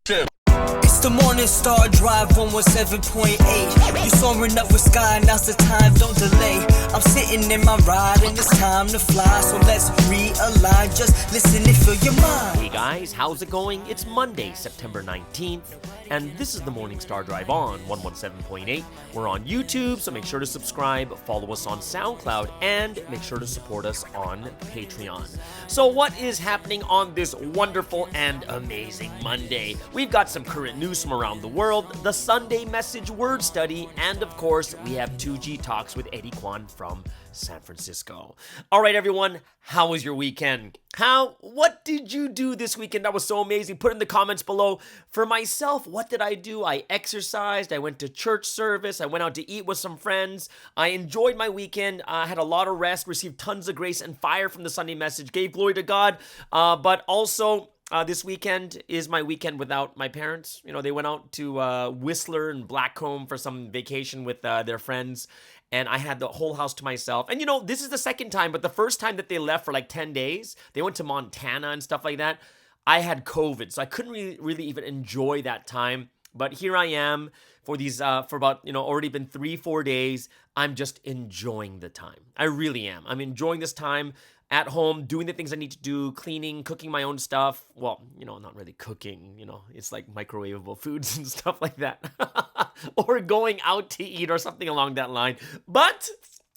It's the Morning Star Drive 117.8. You soaring up with sky, now's the time, don't delay. I'm sitting in my ride and it's time to fly. So let's realign, just listen and fill your mind. Hey guys, how's it going? It's Monday, September 19th, and this is the Morning Star Drive on 117.8. We're on YouTube, so make sure to subscribe, follow us on SoundCloud, and make sure to support us on Patreon. So what is happening on this wonderful and amazing Monday? We've got some current news from around the world, the Sunday Message Word Study, and of course, we have 2G Talks with Eddie Kwan from San Francisco. All right, everyone, how was your weekend? What did you do this weekend? That was so amazing. Put in the comments below. For myself, what did I do? I exercised. I went to church service. I went out to eat with some friends. I enjoyed my weekend. I had a lot of rest, received tons of grace and fire from the Sunday message, gave glory to God, but also this weekend is my weekend without my parents. You know, they went out to Whistler and Blackcomb for some vacation with their friends, and I had the whole house to myself. And you know, this is the second time, but the first time that they left for like 10 days, they went to Montana and stuff like that, I had COVID, so I couldn't really even enjoy that time. But here I am for these, for about, already been 3-4 days. I'm just enjoying the time. I really am. I'm enjoying this time at home, doing the things I need to do, cleaning, cooking my own stuff. Well, not really cooking, it's like microwavable foods and stuff like that. Or going out to eat or something along that line. But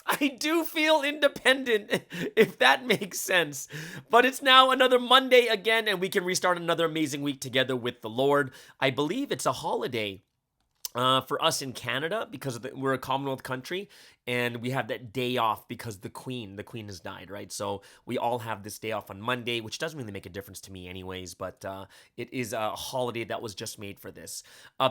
I do feel independent, if that makes sense. But it's now another Monday again, and we can restart another amazing week together with the Lord. I believe it's a holiday for us in Canada because we're a Commonwealth country, and we have that day off because the Queen has died, right? So we all have this day off on Monday, which doesn't really make a difference to me anyways, but it is a holiday that was just made for this.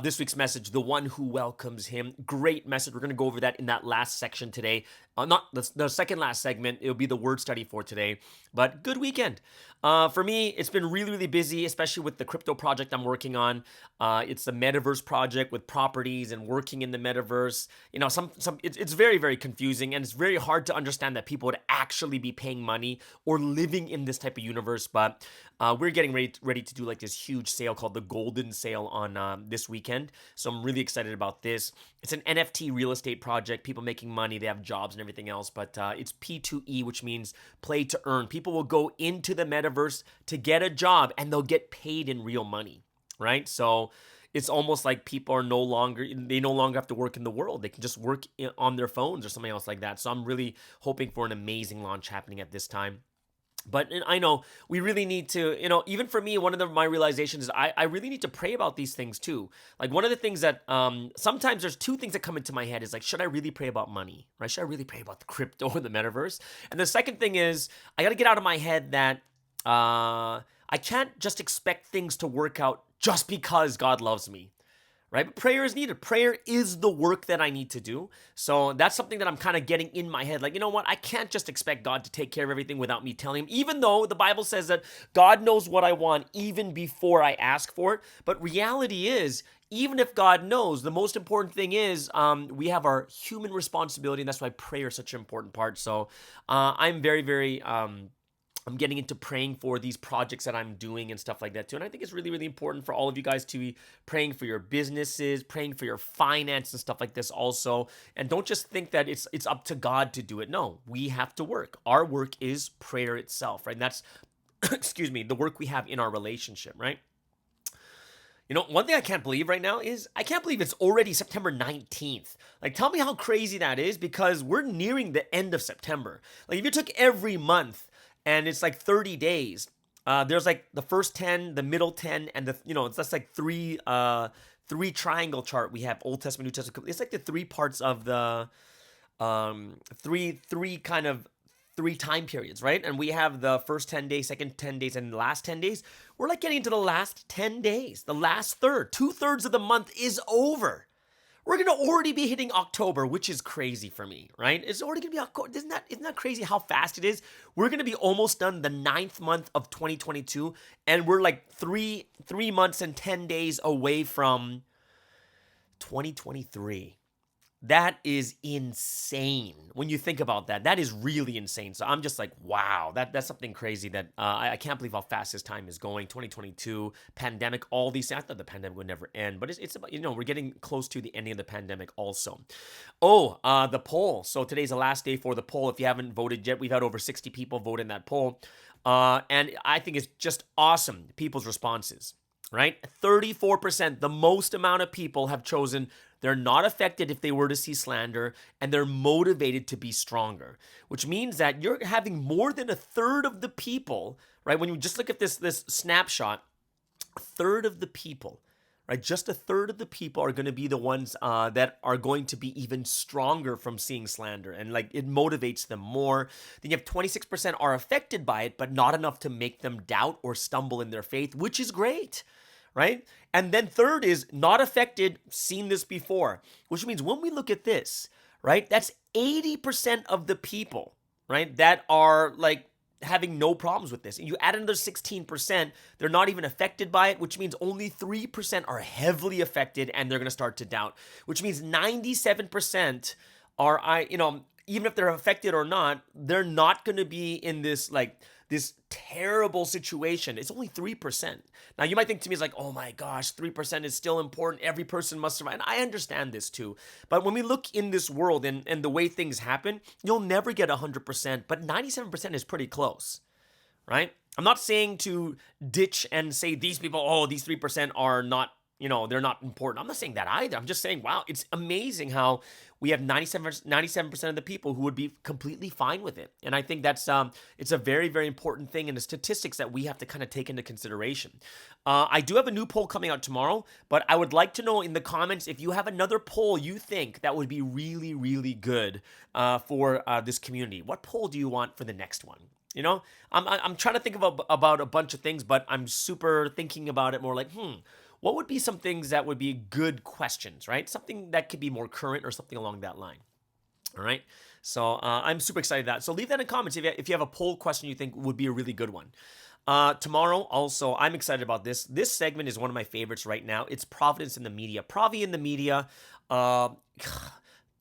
This week's message, the one who welcomes him. Great message. We're going to go over that in that last section today. Not the second last segment. It'll be the word study for today, but good weekend. For me, it's been really, really busy, especially with the crypto project I'm working on. It's the metaverse project with properties and working in the metaverse. It's very, very confusing, and it's very hard to understand that people would actually be paying money or living in this type of universe. But we're getting ready to do like this huge sale called the Golden Sale on this weekend. So I'm really excited about this. It's an NFT real estate project. People making money, they have jobs and everything else, but it's P2E, which means play to earn. People will go into the metaverse to get a job, and they'll get paid in real money, right? So it's almost like people are no longer have to work in the world. They can just work on their phones or something else like that. So I'm really hoping for an amazing launch happening at this time. But I know we really need to, even for me, one of my realizations is I really need to pray about these things too. Like one of the things that sometimes there's two things that come into my head is like, should I really pray about money, right? Should I really pray about the crypto or the metaverse? And the second thing is I got to get out of my head that I can't just expect things to work out just because God loves me. Right? But prayer is needed. Prayer is the work that I need to do. So that's something that I'm kind of getting in my head. Like, you know what? I can't just expect God to take care of everything without me telling him, even though the Bible says that God knows what I want even before I ask for it. But reality is, even if God knows, the most important thing is we have our human responsibility, and that's why prayer is such an important part. So I'm very, very... I'm getting into praying for these projects that I'm doing and stuff like that too. And I think it's really, really important for all of you guys to be praying for your businesses, praying for your finance and stuff like this also. And don't just think that it's up to God to do it. No, we have to work. Our work is prayer itself, right? And that's, excuse me, the work we have in our relationship, right? One thing I can't believe right now is I can't believe it's already September 19th. Like, tell me how crazy that is, because we're nearing the end of September. Like, if you took every month, and it's like 30 days. There's like the first 10, the middle 10, and it's just like three triangle chart. We have Old Testament, New Testament. It's like the three parts of the three time periods, right? And we have the first 10 days, second 10 days, and the last 10 days. We're like getting into the last 10 days. The last third, 2/3 of the month is over. We're going to already be hitting October, which is crazy for me, right? It's already going to be October. Isn't that crazy how fast it is? We're going to be almost done the 9th month of 2022, and we're like three months and 10 days away from 2023. That is insane. When you think about that, that is really insane. So I'm just like, wow, that's something crazy that I can't believe how fast this time is going. 2022, pandemic, all these. I thought the pandemic would never end, but it's about, we're getting close to the ending of the pandemic also. Oh, the poll. So today's the last day for the poll. If you haven't voted yet, we've had over 60 people vote in that poll. And I think it's just awesome, people's responses, right? 34%, the most amount of people have chosen they're not affected if they were to see slander, and they're motivated to be stronger, which means that you're having more than a third of the people, right? When you just look at this snapshot, a third of the people, right? Just a third of the people are going to be the ones that are going to be even stronger from seeing slander, and like it motivates them more. Then you have 26% are affected by it, but not enough to make them doubt or stumble in their faith, which is great. Right? And then third is not affected, seen this before, which means when we look at this, right, that's 80% of the people, right, that are like having no problems with this. And you add another 16%, they're not even affected by it, which means only 3% are heavily affected and they're going to start to doubt, which means 97% are, even if they're affected or not, they're not going to be in this this terrible situation. It's only 3%. Now, you might think to me, it's like, oh my gosh, 3% is still important. Every person must survive. And I understand this too. But when we look in this world and the way things happen, you'll never get 100%, but 97% is pretty close, right? I'm not saying to ditch and say these people, oh, these 3% are not, they're not important. I'm not saying that either. I'm just saying, wow, it's amazing how we have 97% of the people who would be completely fine with it. And I think that's it's a very, very important thing in the statistics that we have to kind of take into consideration. I do have a new poll coming out tomorrow, but I would like to know in the comments if you have another poll you think that would be really, really good for this community. What poll do you want for the next one? I'm trying to think about a bunch of things, but I'm super thinking about it more like, what would be some things that would be good questions, right? Something that could be more current or something along that line. All right. So I'm super excited about that. So leave that in the comments if you have a poll question you think would be a really good one. Tomorrow, also, I'm excited about this. This segment is one of my favorites right now. It's Providence in the Media. Provi in the Media.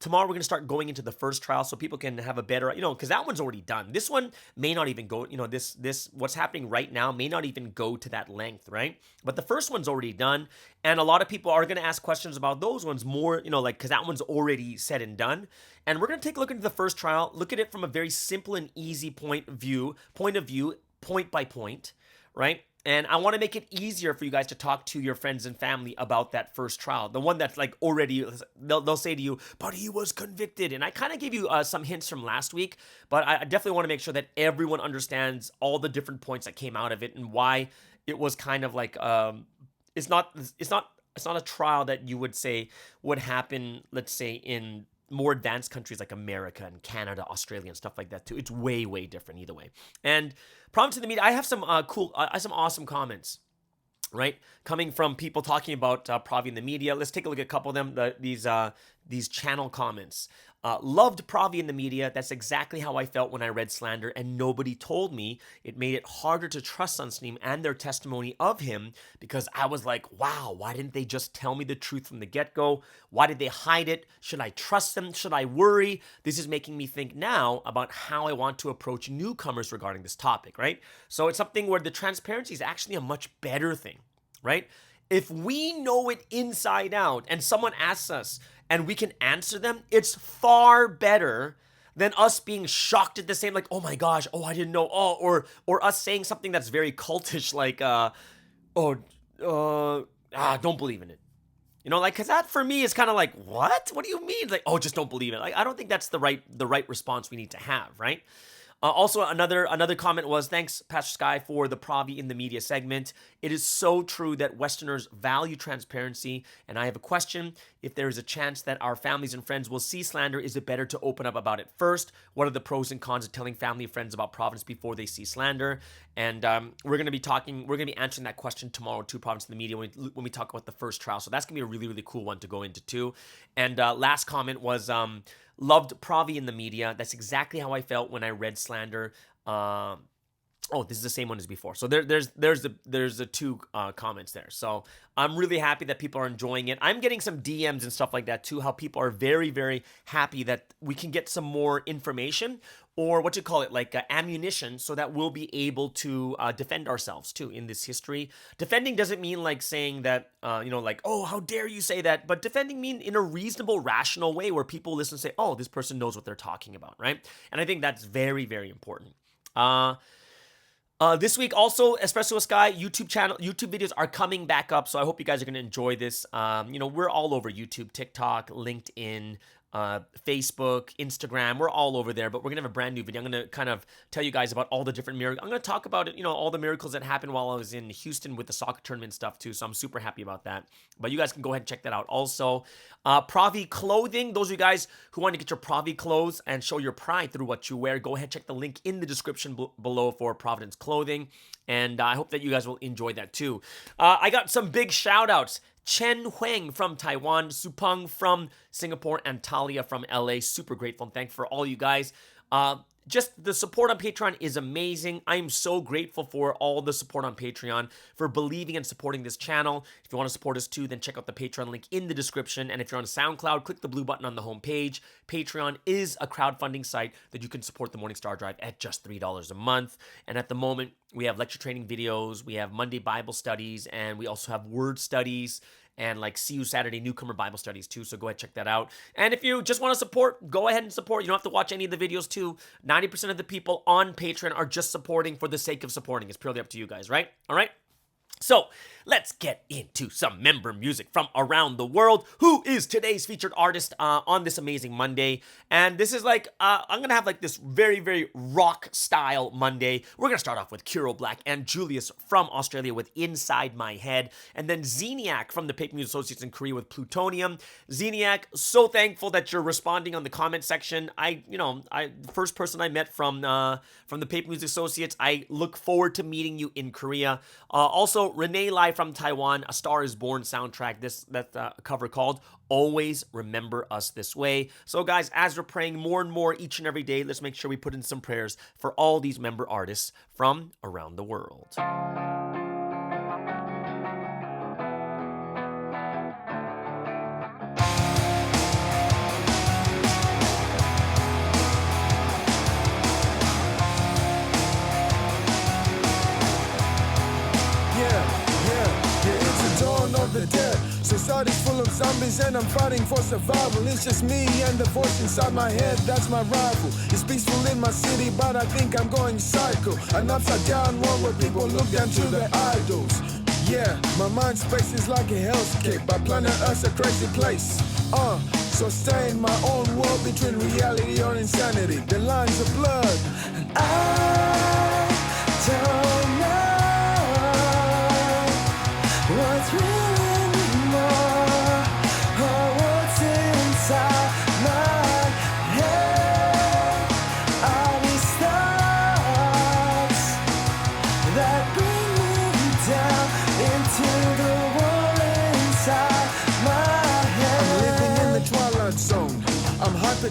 Tomorrow we're going to start going into the first trial so people can have a better, because that one's already done. This one may not even go, this what's happening right now may not even go to that length, right? But the first one's already done, and a lot of people are going to ask questions about those ones more, because that one's already said and done. And we're going to take a look into the first trial, look at it from a very simple and easy point of view, point by point, right? And I want to make it easier for you guys to talk to your friends and family about that first trial. The one that's like already, they'll say to you, but he was convicted. And I kind of gave you some hints from last week, but I definitely want to make sure that everyone understands all the different points that came out of it and why it was kind of like, it's not a trial that you would say would happen, let's say, in more advanced countries like America and Canada, Australia, and stuff like that too. It's way, way different either way. And Providence in the Media, I have some some awesome comments, right? Coming from people talking about Provi in the Media. Let's take a look at a couple of them. These channel comments. Loved Provi in the Media. That's exactly how I felt when I read slander, and nobody told me. It made it harder to trust Sunsneam and their testimony of him because I was like, wow, why didn't they just tell me the truth from the get-go? Why did they hide it? Should I trust them? Should I worry? This is making me think now about how I want to approach newcomers regarding this topic, right? So it's something where the transparency is actually a much better thing, right? If we know it inside out and someone asks us and we can answer them, it's far better than us being shocked at the same, like, oh my gosh, oh, I didn't know, oh, or us saying something that's very cultish, like, don't believe in it. Because that for me is kind of like, what? What do you mean? Like, oh, just don't believe it. Like, I don't think that's the right response we need to have, right? Also, another comment was, thanks, Pastor Sky, for the Provi in the Media segment. It is so true that Westerners value transparency, and I have a question. If there is a chance that our families and friends will see slander, is it better to open up about it first? What are the pros and cons of telling family and friends about Providence before they see slander? And we're going to be answering that question tomorrow to Providence in the Media when we talk about the first trial. So that's going to be a really, really cool one to go into too. And last comment was, loved Provi in the Media. That's exactly how I felt when I read slander. Oh, this is the same one as before. So there's the two comments there. So I'm really happy that people are enjoying it. I'm getting some DMs and stuff like that too. How people are very, very happy that we can get some more information, or what you call it, like ammunition, so that we'll be able to defend ourselves too in this history. Defending doesn't mean like saying that like, oh, how dare you say that, but defending mean in a reasonable, rational way where people listen and say, oh, this person knows what they're talking about, right? And I think that's very, very important. This week also, Espresso Sky YouTube videos are coming back up, so I hope you guys are going to enjoy this. We're all over YouTube, TikTok, LinkedIn, Facebook, Instagram. We're all over there, but we're going to have a brand new video. I'm going to kind of tell you guys about all the different miracles. I'm going to talk about it, all the miracles that happened while I was in Houston with the soccer tournament stuff too, so I'm super happy about that. But you guys can go ahead and check that out. Also, Pravi Clothing, those of you guys who want to get your Pravi clothes and show your pride through what you wear, go ahead and check the link in the description below for Providence Clothing, and I hope that you guys will enjoy that too. I got some big shout outs. Chen Huang from Taiwan, Supeng from Singapore, and Talia from LA. Super grateful and thankful for all you guys. Just the support on Patreon is amazing. I am so grateful for all the support on Patreon, for believing and supporting this channel. If you want to support us too, then check out the Patreon link in the description. And if you're on SoundCloud, click the blue button on the homepage. Patreon is a crowdfunding site that you can support the Morning Star Drive at just $3 a month. And at the moment, we have lecture training videos, we have Monday Bible studies, and we also have word studies, and like See You Saturday Newcomer Bible Studies too, so go ahead and check that out. And if you just want to support, go ahead and support. You don't have to watch any of the videos too. 90% of the people on Patreon are just supporting for the sake of supporting. It's purely up to you guys, right? All right? So let's get into some member music from around the world. Who is today's featured artist on this amazing Monday? And this is like, I'm going to have like this very, very rock style Monday. We're going to start off with Kiro Black and Julius from Australia with Inside My Head. And then Zeniac from the Paper Music Associates in Korea with Plutonium. Zeniac, so thankful that you're responding on the comment section. The first person I met from the Paper Music Associates. I look forward to meeting you in Korea. Also, Renee Lai from Taiwan, A Star Is Born soundtrack. That's a cover called Always Remember Us This Way. So guys, as we're praying more and more each and every day, let's make sure we put in some prayers for all these member artists from around the world. The dead. Society's full of zombies and I'm fighting for survival. It's just me and the voice inside my head, that's my rival. It's peaceful in my city, but I think I'm going psycho. An upside down world where people look down to their idols. Yeah, my mind space is like a hellscape, but planet Earth's a crazy place. So stay in my own world between reality or insanity. The lines are blurred, and I don't know what's real.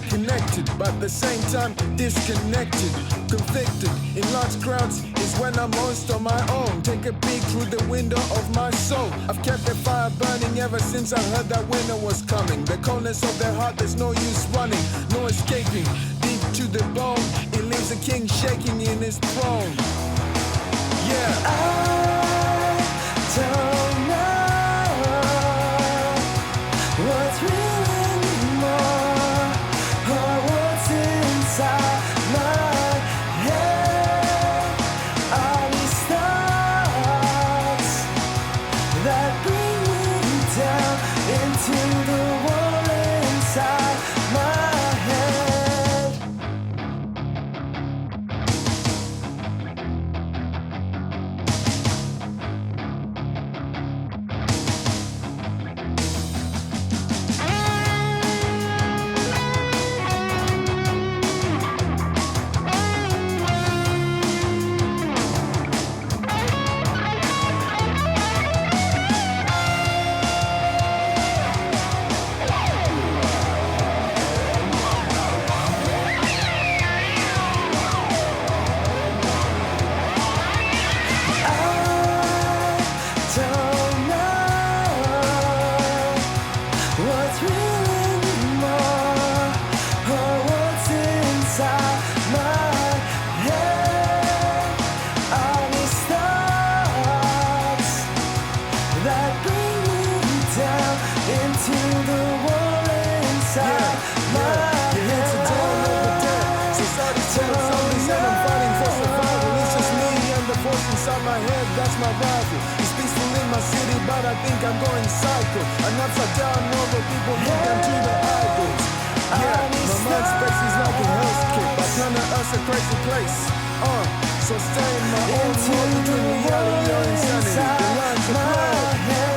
Connected, but at the same time disconnected. Convicted in large crowds is when I'm most on my own. Take a peek through the window of my soul. I've kept the fire burning ever since I heard that winter was coming. The coldness of their heart, there's no use running, no escaping. Deep to the bone, it leaves a king shaking in his throne. Yeah, I don't know what's real anymore. down into the wall inside my head. So don't overdare. Society's full of zombies and I'm fighting for survival. It's just me and the voice inside my head, that's my rival. It's peaceful in my city, but I think I'm going psycho. An upside down world where people look into the idols. Yeah, my mind space is like a hell's kick. I turn us a crazy place. So stay in my own world between reality or insanity. The lines are blurred.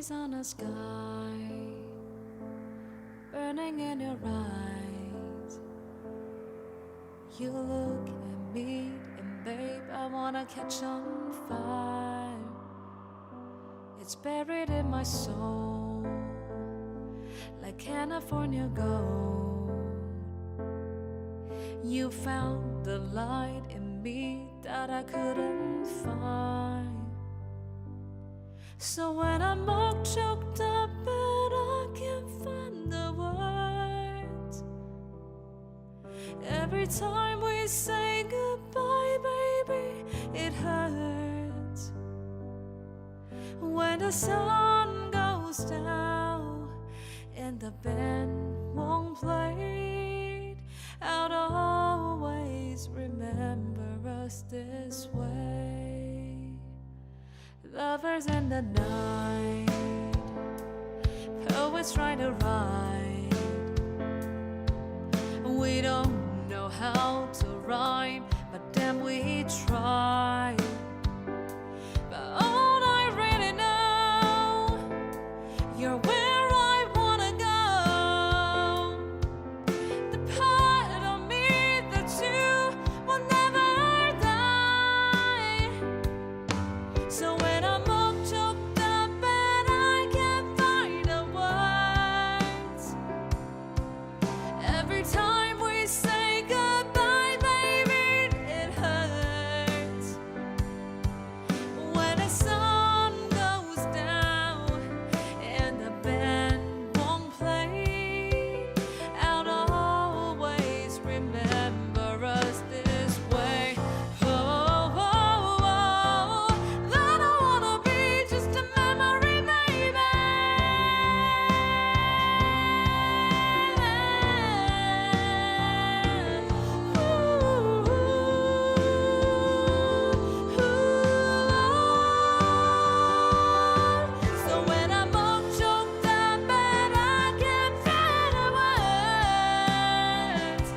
cherries on the sky, burning in your eyes. You look at me and babe, I wanna catch on fire. It's buried in my soul like California gold. You found the light in me that I couldn't find. So when I'm all choked up and I can't find the words, every time we say goodbye, baby, it hurts. When the sun goes down and the band won't play, I'll always remember us this way. Lovers in the night, poets try to write. We don't know how to rhyme, but damn we try. But all I really know, you're where I wanna go. The part of me that you will never die. So when I'm all choked up and I can't find the words, every time we say goodbye, baby, it hurts. When the sun goes down and the band won't play, I'll always remember us this way. Oh, oh, oh, I don't wanna be just a memory, baby. So when I'm all choked up and I can't find the words,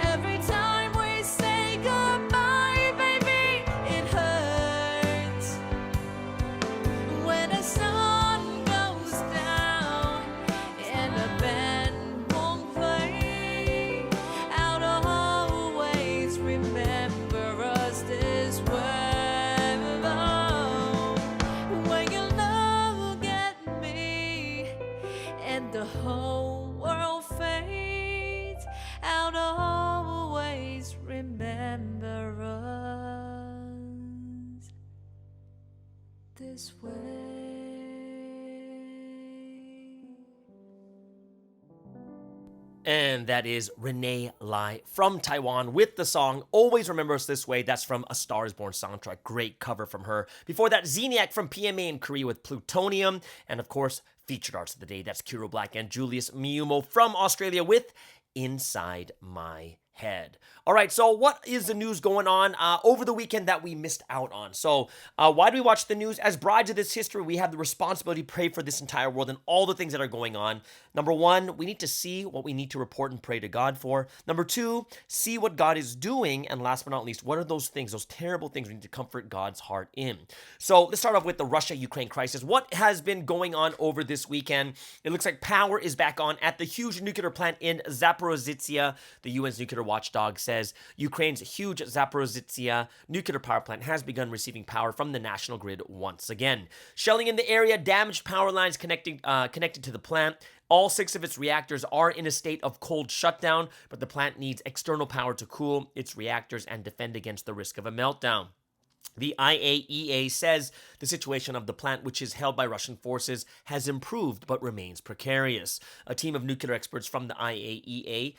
every time we say goodbye, baby, it hurts. When the sun goes down and the band won't play, I'll always remember us this way. When you look at me and the whole world fades, I'll always remember us this way. And that is Renee Lai from Taiwan with the song Always Remember Us This Way. That's from A Star Is Born soundtrack. Great cover from her. Before that, Zeniac from PMA in Korea with Plutonium. And of course, featured arts of the day. That's Kiro Black and Julius Miumo from Australia with Inside My Head. All right, so what is the news going on over the weekend that we missed out on? So why do we watch the news? As brides of this history, we have the responsibility to pray for this entire world and all the things that are going on. Number one, we need to see what we need to report and pray to God for. Number two, see what God is doing. And last but not least, what are those things, those terrible things we need to comfort God's heart in? So let's start off with the Russia-Ukraine crisis. What has been going on over this weekend? It looks like power is back on at the huge nuclear plant in Zaporizhzhia. The UN's nuclear watchdog says Ukraine's huge Zaporizhzhia nuclear power plant has begun receiving power from the national grid once again. Shelling in the area damaged power lines connected to the plant. All 6 of its reactors are in a state of cold shutdown, but the plant needs external power to cool its reactors and defend against the risk of a meltdown. The IAEA says the situation of the plant, which is held by Russian forces, has improved but remains precarious. A team of nuclear experts from the IAEA,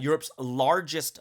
Europe's largest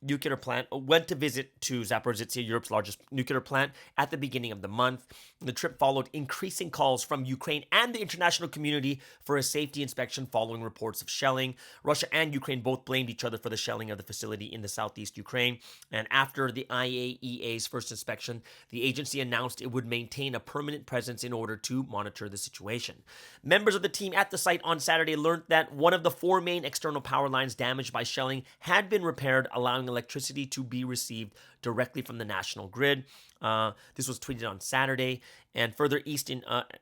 nuclear plant, went to visit to Zaporizhzhia, Europe's largest nuclear plant, at the beginning of the month. The trip followed increasing calls from Ukraine and the international community for a safety inspection following reports of shelling. Russia and Ukraine both blamed each other for the shelling of the facility in the southeast Ukraine. And after the IAEA's first inspection, the agency announced it would maintain a permanent presence in order to monitor the situation. Members of the team at the site on Saturday learned that one of the 4 main external power lines damaged by shelling had been repaired, allowing electricity to be received directly from the national grid. This was tweeted on Saturday, And further east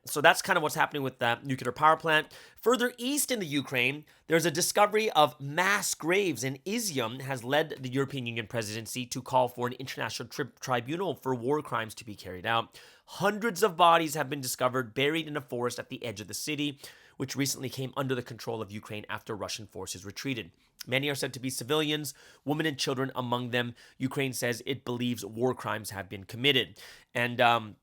so that's kind of what's happening with that nuclear power plant. Further east in the Ukraine, there's a discovery of mass graves, and Izium has led the European Union presidency to call for an international tribunal for war crimes to be carried out. Hundreds of bodies have been discovered buried in a forest at the edge of the city, which recently came under the control of Ukraine after Russian forces retreated. Many are said to be civilians, women and children among them. Ukraine says it believes war crimes have been committed. And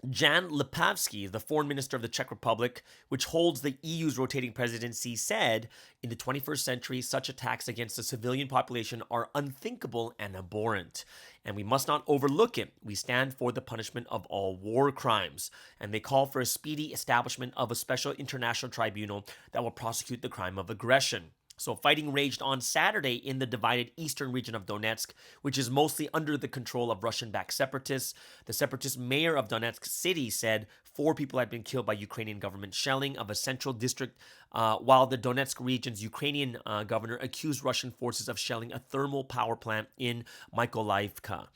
Jan Lipavsky, the foreign minister of the Czech Republic, which holds the EU's rotating presidency, said, in the 21st century, such attacks against the civilian population are unthinkable and abhorrent, and we must not overlook it. We stand for the punishment of all war crimes, and they call for a speedy establishment of a special international tribunal that will prosecute the crime of aggression. So fighting raged on Saturday in the divided eastern region of Donetsk, which is mostly under the control of Russian-backed separatists. The separatist mayor of Donetsk city said 4 people had been killed by Ukrainian government shelling of a central district, while the Donetsk region's Ukrainian governor accused Russian forces of shelling a thermal power plant in Mykolaiivka,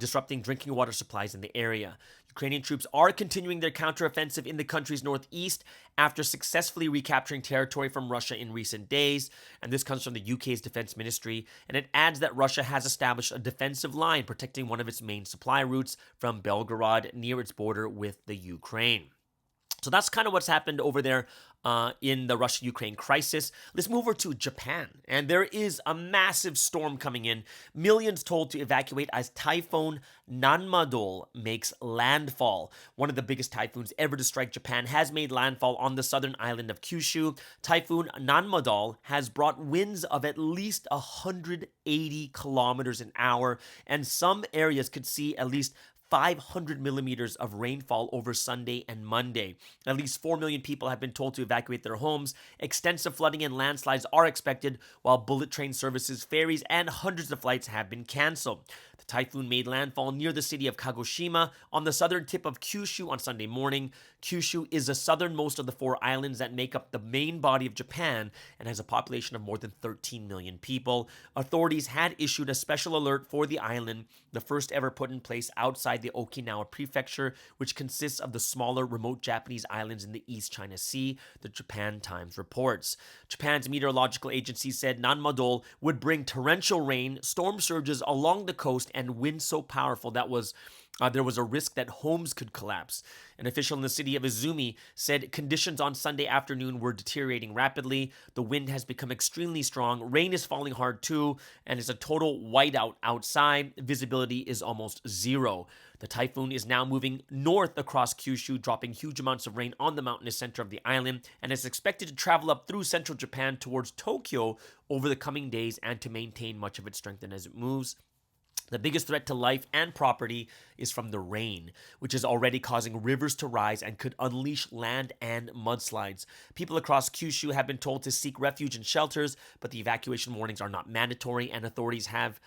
disrupting drinking water supplies in the area. Ukrainian troops are continuing their counteroffensive in the country's northeast after successfully recapturing territory from Russia in recent days. And this comes from the UK's defense ministry. And it adds that Russia has established a defensive line protecting one of its main supply routes from Belgorod near its border with the Ukraine. So that's kind of what's happened over there in the Russia-Ukraine crisis. Let's move over to Japan. And there is a massive storm coming in. Millions told to evacuate as Typhoon Nanmadol makes landfall. One of the biggest typhoons ever to strike Japan has made landfall on the southern island of Kyushu. Typhoon Nanmadol has brought winds of at least 180 kilometers an hour, and some areas could see at least 500 millimeters of rainfall over Sunday and Monday. At least 4 million people have been told to evacuate their homes. Extensive flooding and landslides are expected, while bullet train services, ferries, and hundreds of flights have been canceled. The typhoon made landfall near the city of Kagoshima on the southern tip of Kyushu on Sunday morning. Kyushu is the southernmost of the 4 islands that make up the main body of Japan and has a population of more than 13 million people. Authorities had issued a special alert for the island, the first ever put in place outside the Okinawa prefecture, which consists of the smaller remote Japanese islands in the East China Sea, the Japan Times reports. Japan's meteorological agency said Nanmadol would bring torrential rain, storm surges along the coast, and winds so powerful that there was a risk that homes could collapse. An official in the city of Izumi said conditions on Sunday afternoon were deteriorating rapidly. The wind has become extremely strong. Rain is falling hard too, and it's a total whiteout outside. Visibility is almost zero. The typhoon is now moving north across Kyushu, dropping huge amounts of rain on the mountainous center of the island, and is expected to travel up through central Japan towards Tokyo over the coming days and to maintain much of its strength as it moves. The biggest threat to life and property is from the rain, which is already causing rivers to rise and could unleash land and mudslides. People across Kyushu have been told to seek refuge in shelters, but the evacuation warnings are not mandatory, and authorities have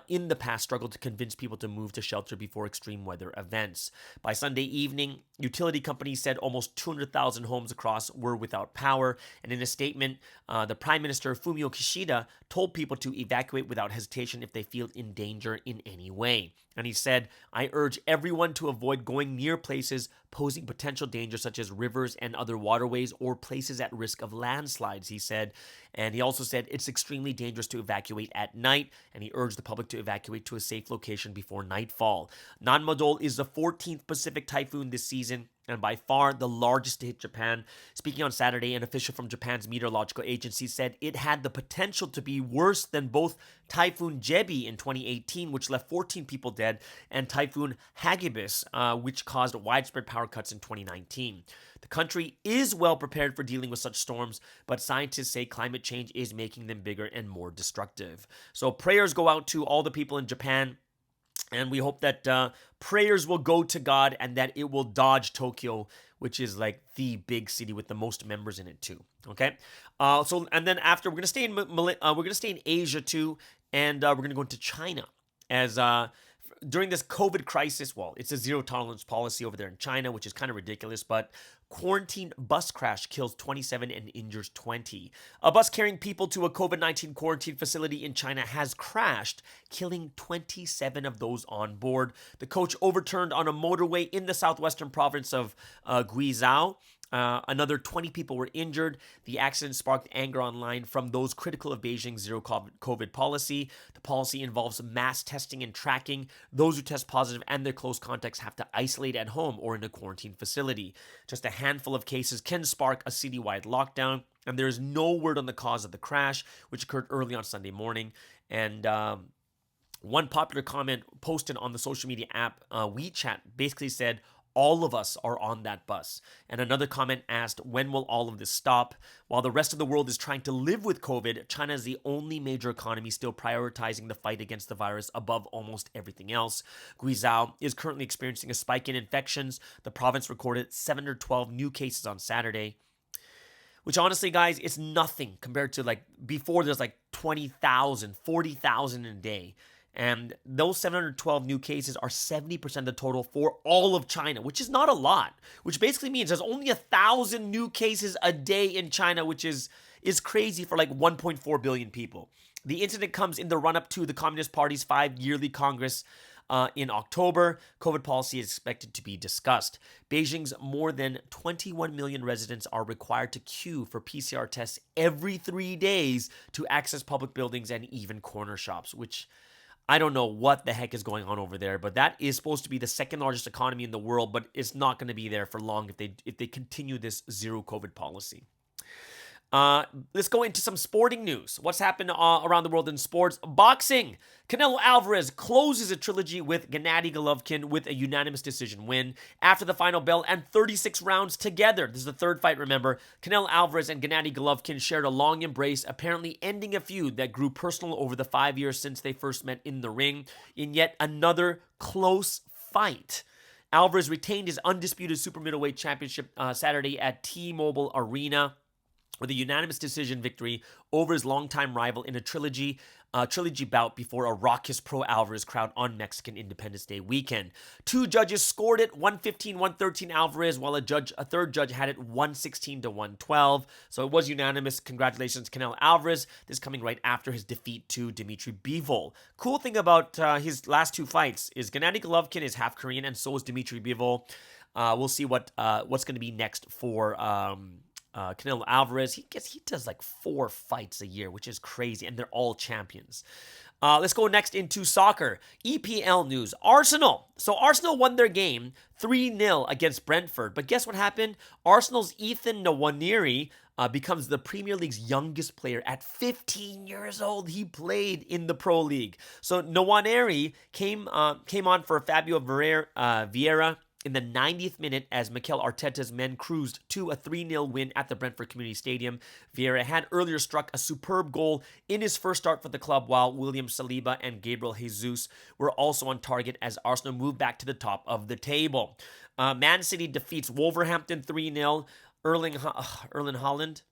in the past struggled to convince people to move to shelter before extreme weather events. By Sunday evening, utility companies said almost 200,000 homes across were without power, and in a statement, the Prime Minister Fumio Kishida told people to evacuate without hesitation if they feel in danger in any way. And he said, "I urge everyone to avoid going near places posing potential danger such as rivers and other waterways or places at risk of landslides," he said. And he also said it's extremely dangerous to evacuate at night, and he urged the public to evacuate to a safe location before nightfall. Nanmadol is the 14th Pacific typhoon this season, and by far the largest to hit Japan. Speaking on Saturday, an official from Japan's meteorological agency said it had the potential to be worse than both Typhoon Jebi in 2018, which left 14 people dead, and Typhoon Hagibis, which caused widespread power cuts in 2019. The country is well prepared for dealing with such storms, but scientists say climate change is making them bigger and more destructive. So prayers go out to all the people in Japan. And we hope that prayers will go to God and that it will dodge Tokyo, which is like the big city with the most members in it too. Okay. And then after we're gonna stay in Asia too, and we're gonna go into China as during this COVID crisis. Well, it's a zero tolerance policy over there in China, which is kind of ridiculous, but Quarantine bus crash kills 27 and injures 20. A bus carrying people to a COVID-19 quarantine facility in China has crashed, killing 27 of those on board. The coach overturned on a motorway in the southwestern province of Guizhou. Another 20 people were injured. The accident sparked anger online from those critical of Beijing's zero COVID policy. The policy involves mass testing and tracking. Those who test positive and their close contacts have to isolate at home or in a quarantine facility. Just a handful of cases can spark a citywide lockdown, and there is no word on the cause of the crash, which occurred early on Sunday morning. And one popular comment posted on the social media app WeChat basically said, "All of us are on that bus." And another comment asked, "When will all of this stop?" While the rest of the world is trying to live with COVID, China is the only major economy still prioritizing the fight against the virus above almost everything else. Guizhou is currently experiencing a spike in infections. The province recorded 712 new cases on Saturday, which honestly, guys, is nothing compared to like before. There's like 20,000, 40,000 a day. And those 712 new cases are 70% of the total for all of China, which is not a lot, which basically means there's only 1,000 new cases a day in China, which is crazy for like 1.4 billion people. The incident comes in the run-up to the Communist Party's 5-yearly Congress in October. COVID policy is expected to be discussed. Beijing's more than 21 million residents are required to queue for PCR tests every 3 days to access public buildings and even corner shops, which I don't know what the heck is going on over there, but that is supposed to be the second largest economy in the world, but it's not going to be there for long if they continue this zero COVID policy. Let's go into some sporting news. What's happened around the world in sports? Boxing. Canelo Alvarez closes a trilogy with Gennady Golovkin with a unanimous decision win after the final bell and 36 rounds together. This is the third fight, remember. Canelo Alvarez and Gennady Golovkin shared a long embrace, apparently ending a feud that grew personal over the 5 years since they first met in the ring in yet another close fight. Alvarez retained his undisputed super middleweight championship Saturday at T-Mobile Arena with a unanimous decision victory over his longtime rival in a trilogy bout before a raucous pro-Alvarez crowd on Mexican Independence Day weekend. Two judges scored it 115-113 Alvarez, while a third judge had it 116-112. So it was unanimous. Congratulations, Canelo Alvarez. This coming right after his defeat to Dmitry Bivol. Cool thing about his last two fights is Gennady Golovkin is half Korean, and so is Dmitry Bivol. We'll see what's going to be next for Canelo Alvarez. He does like 4 fights a year, which is crazy, and they're all champions. Let's go next into soccer. EPL news. Arsenal. So Arsenal won their game 3-0 against Brentford, but guess what happened? Arsenal's Ethan Nwaneri becomes the Premier League's youngest player at 15 years old. He played in the Pro League. So Nwaneri came on for Fabio Vieira in the 90th minute as Mikel Arteta's men cruised to a 3-0 win at the Brentford Community Stadium. Vieira had earlier struck a superb goal in his first start for the club, while William Saliba and Gabriel Jesus were also on target as Arsenal moved back to the top of the table. Man City defeats Wolverhampton 3-0. Erling Haaland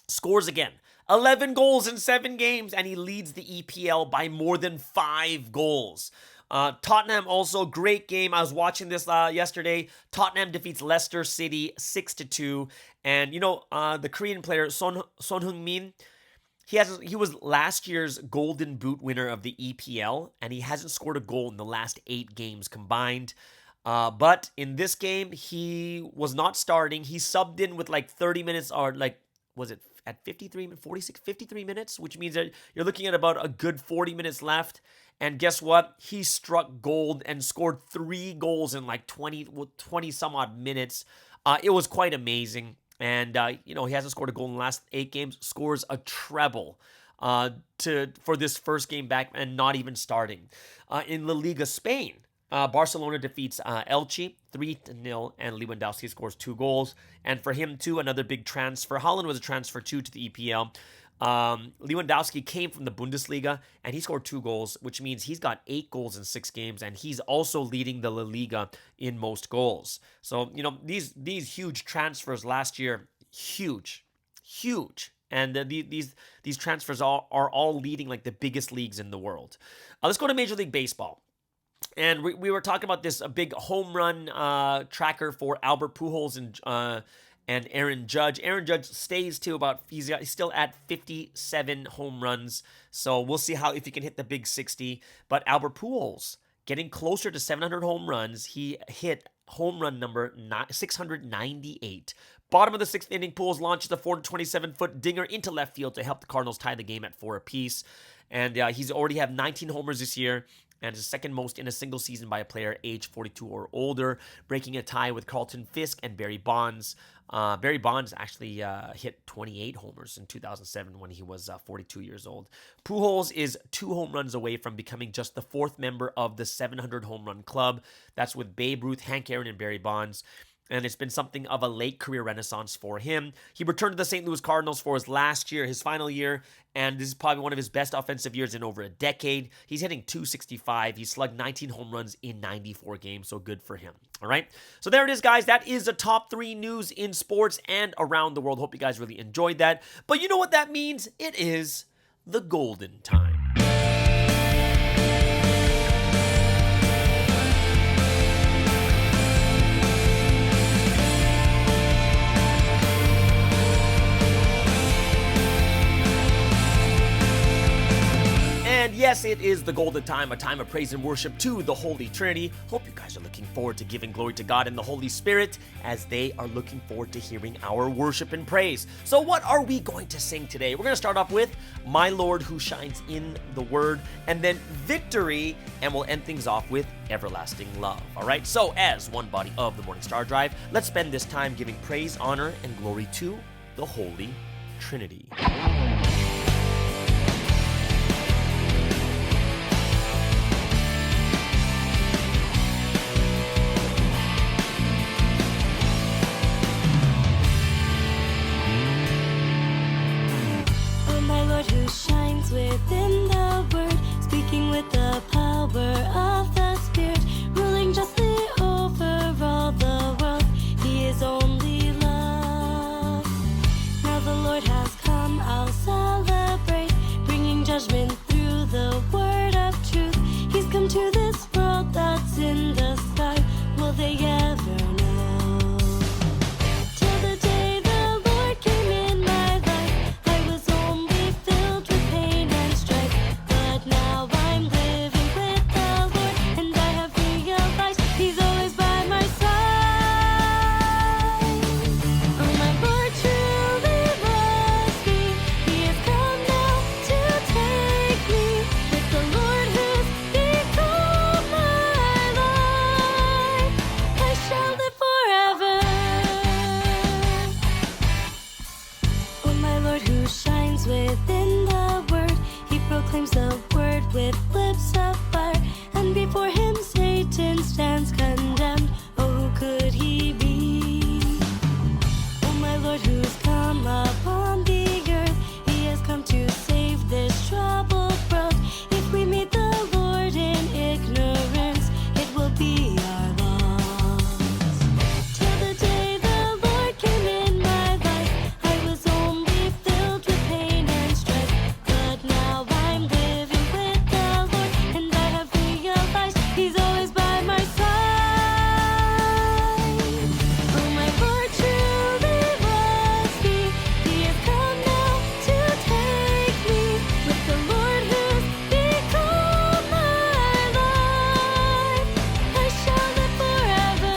scores again. 11 goals in 7 games, and he leads the EPL by more than 5 goals. Tottenham also, great game. I was watching this yesterday. Tottenham defeats Leicester City 6-2. And, the Korean player Son Heung-min, he was last year's Golden Boot winner of the EPL, and he hasn't scored a goal in the last 8 games combined. But in this game, he was not starting. He subbed in with like 30 minutes, or like, was it at 53 minutes, which means that you're looking at about a good 40 minutes left. And guess what? He struck gold and scored 3 goals in like 20 some odd minutes. It was quite amazing. And, he hasn't scored a goal in the last 8 games, scores a treble for this first game back and not even starting. In La Liga Spain, Barcelona defeats Elche 3-0, and Lewandowski scores 2 goals. And for him, too, another big transfer. Haaland was a transfer, too, to the EPL. Lewandowski came from the Bundesliga, and he scored 2 goals, which means he's got 8 goals in 6 games, and he's also leading the La Liga in most goals. So, these huge transfers last year, huge. And these transfers are all leading like the biggest leagues in the world. Let's go to Major League Baseball. And we were talking about this, a big home run tracker for Albert Pujols and Aaron Judge. Aaron Judge stays to he's still at 57 home runs. So we'll see if he can hit the big 60. But Albert Pujols getting closer to 700 home runs. He hit home run number 698. Bottom of the sixth inning, Pujols launches a 427-foot dinger into left field to help the Cardinals tie the game at 4 apiece. And he's already have 19 homers this year, and is second most in a single season by a player age 42 or older, breaking a tie with Carlton Fisk and Barry Bonds. Barry Bonds actually hit 28 homers in 2007 when he was 42 years old. Pujols is 2 home runs away from becoming just the 4th member of the 700 home run club. That's with Babe Ruth, Hank Aaron, and Barry Bonds. And it's been something of a late career renaissance for him. He returned to the St. Louis Cardinals for his final year, and this is probably one of his best offensive years in over a decade. He's hitting .265. He slugged 19 home runs in 94 games, so good for him. All right, so there it is, guys. That is the top 3 news in sports and around the world. Hope you guys really enjoyed that. But you know what that means? It is the golden time. And yes, it is the golden time, a time of praise and worship to the Holy Trinity. Hope you guys are looking forward to giving glory to God and the Holy Spirit as they are looking forward to hearing our worship and praise. So what are we going to sing today? We're going to start off with My Lord Who Shines in the Word, and then Victory, and we'll end things off with Everlasting Love. All right, so as one body of the Morning Star Drive, let's spend this time giving praise, honor, and glory to the Holy Trinity. Who shines within the Word, speaking with the power of the Spirit, ruling justly over all the world. He is only love. Now the Lord has come, I'll celebrate, bringing judgment through the word of truth. He's come to this world that's in the sky. Will they ever know? Within the Word, he proclaims the Word with lips of fire, and before him Satan stands condemned. Oh, who could he be? Oh, my Lord, who's come upon the earth, he has come to save this troubled world. If we meet the Lord in ignorance, it will be our loss. Till the day the Lord came in my life, I was only filled with pain and strife, but now I'm living with the Lord, and I have realized he's always by my side. Oh, my Lord truly loves me. He has come now to take me, with the Lord who's become my life. I shall live forever.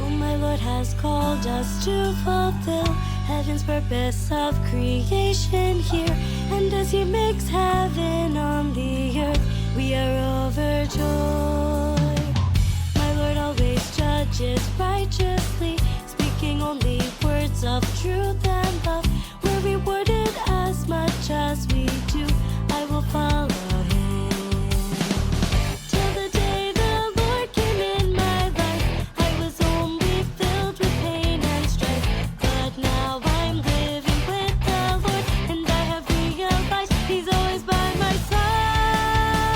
Oh, my Lord has called us to fulfill heaven's purpose of creation here. And as he makes heaven on the earth, we are overjoyed. My Lord always judges righteously, speaking only words of truth and love. We're rewarded as much as we do. I will follow him. Till the day the Lord came in my life, I was only filled with pain and strife, but now I'm living with the Lord, and I have realized he's always by my side.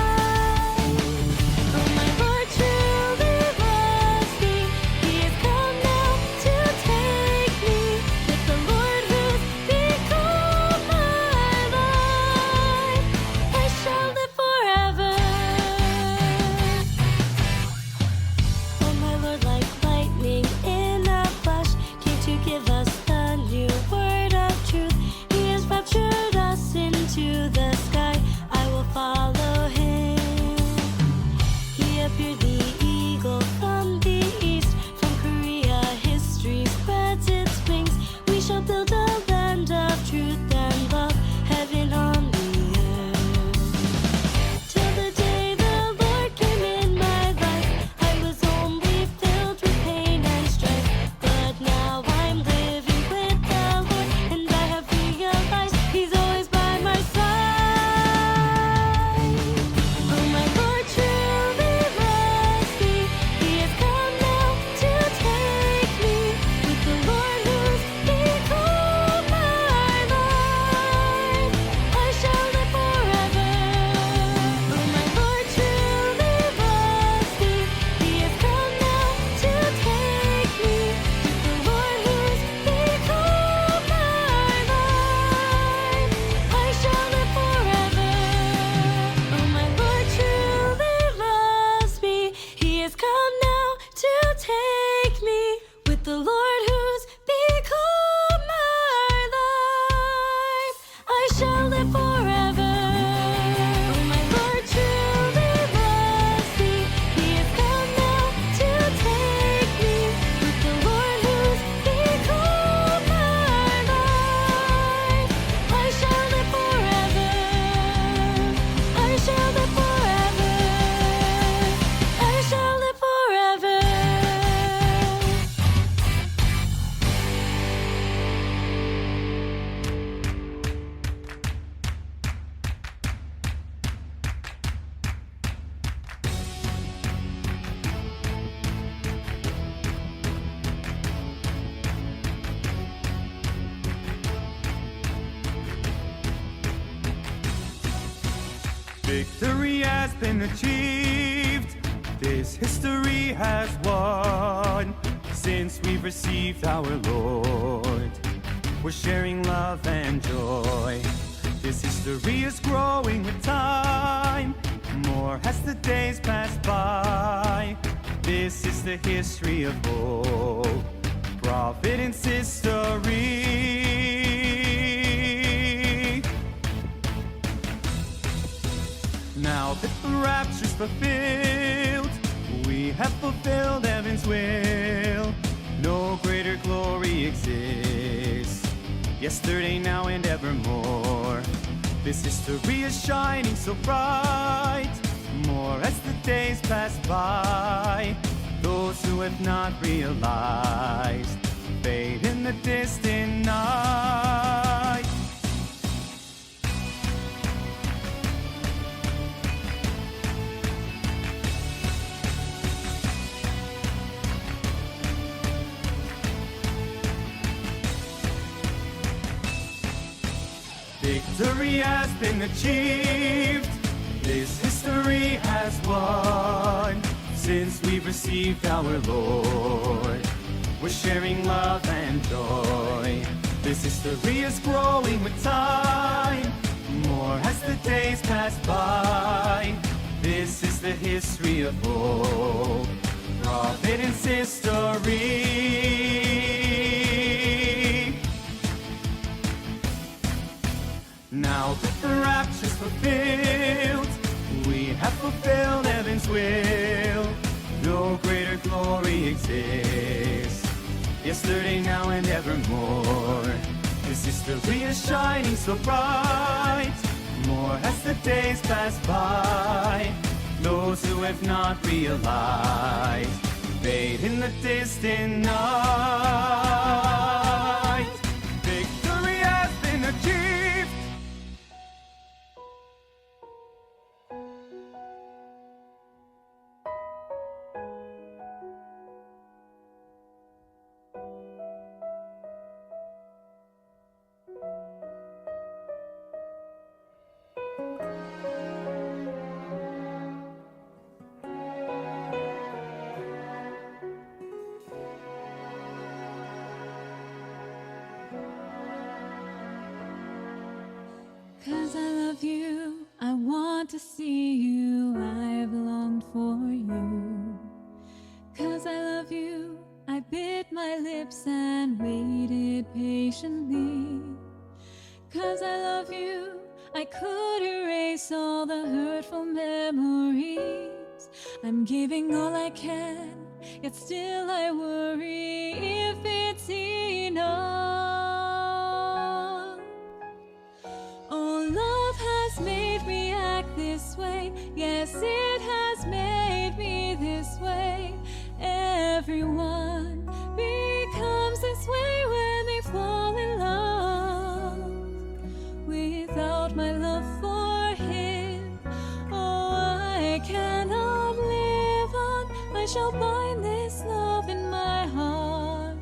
Victory has been achieved. This history has won. Since we've received our Lord, we're sharing love and joy. This history is growing with time, more as the days pass by. This is the history of hope, Providence history. Now that the rapture's fulfilled, we have fulfilled heaven's will. No greater glory exists, yesterday, now, and evermore. This history is shining so bright, more as the days pass by. Those who have not realized fade in the distant night. Victory has been achieved. This history has won. Since we've received our Lord, we're sharing love and joy. This history is growing with time, more as the days pass by. This is the history of hope, Providence history. Now that the rapture's fulfilled, we have fulfilled heaven's will. No greater glory exists, yesterday, now, and evermore. This history is shining so bright, more as the days pass by. Those who have not realized fade in the distant night. Victory has been achieved. Cause I love you, I want to see you, I've longed for you. Cause I love you, I bit my lips and waited patiently. Cause I love you, I could erase all the hurtful memories. I'm giving all I can, yet still I worry if it's enough. Oh, love has made me act this way. Yes, it has made me this way. Everyone becomes this way when they fall in love. Without my love for him, oh, I cannot live on. I shall bind this love in my heart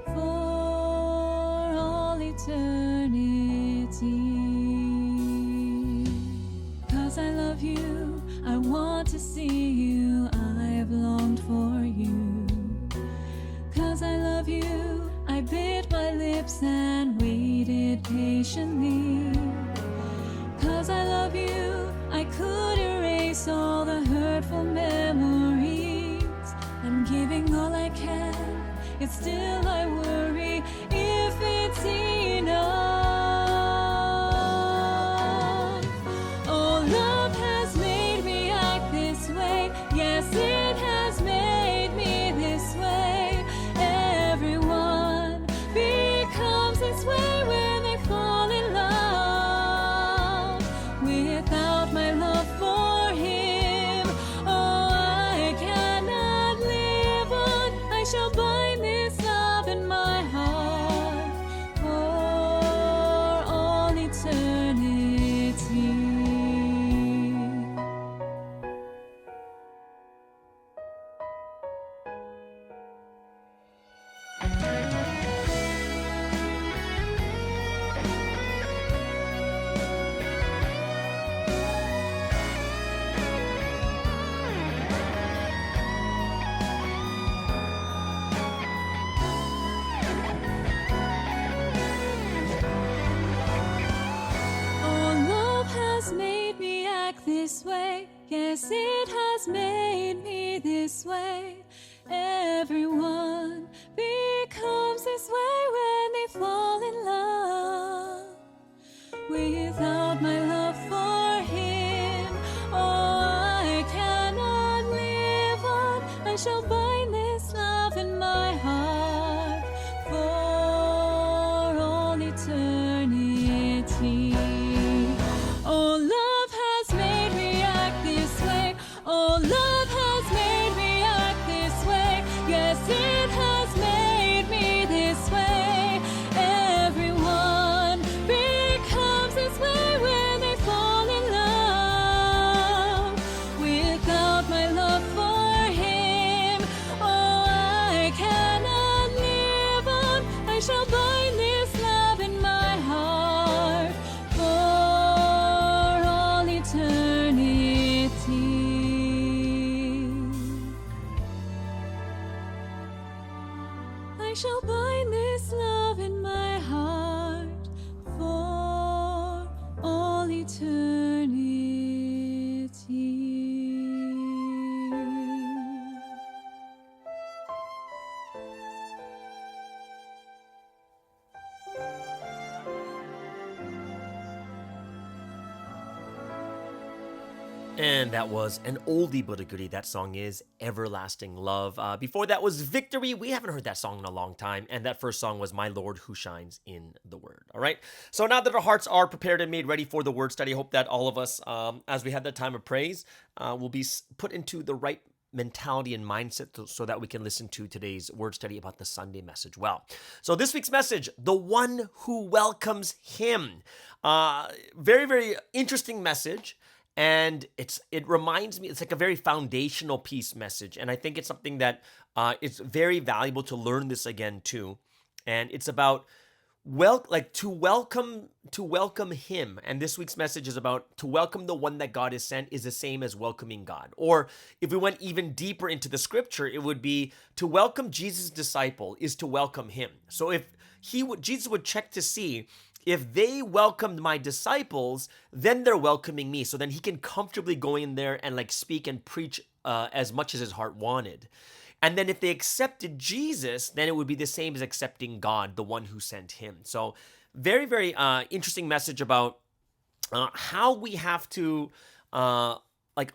for all eternity. Cause I love you, I want to see you, I've longed for you. Cause I love you, I bit my lips and waited patiently. Cause I love you, I could erase all the hurtful memories. I'm giving all I can, yet still I worry if it's enough. Oh, love has made me act this way. Yes, it has made me this way. Everyone becomes this way when they fall in love. Without my love for him, oh, I cannot live on. I shall bind this love in my way. Yes, it has made me this way. Everyone becomes this way when they fall in love. Without my love for him, oh, I cannot live on. I shall bind this love in my heart for all eternity. Oh, love has made me act this way. Oh, love has made me act this way. Yes, it has made me this way. Everyone becomes this way when they fall in love. Without my love for him, oh, I cannot live on. I shall bind this love in my heart for all eternity. I shall bind this love in my heart for all eternity. And that was an oldie but a goodie. That song is Everlasting Love. Before that was Victory. We haven't heard that song in a long time. And that first song was My Lord Who Shines in the Word. All right. So now that our hearts are prepared and made ready for the word study, I hope that all of us, as we have that time of praise, will be put into the right mentality and mindset so that we can listen to today's word study about the Sunday message well. So this week's message, the one who welcomes him. Very, very interesting message. And it reminds me, it's like a very foundational piece message. And I think it's something that it's very valuable to learn this again too. And it's about to welcome him. And this week's message is about to welcome the one that God has sent is the same as welcoming God. Or if we went even deeper into the scripture, it would be to welcome Jesus' disciple is to welcome him. So if Jesus would check to see if they welcomed my disciples, then they're welcoming me. So then he can comfortably go in there and like speak and preach as much as his heart wanted. And then if they accepted Jesus, then it would be the same as accepting God, the one who sent him. So very, very interesting message about how we have to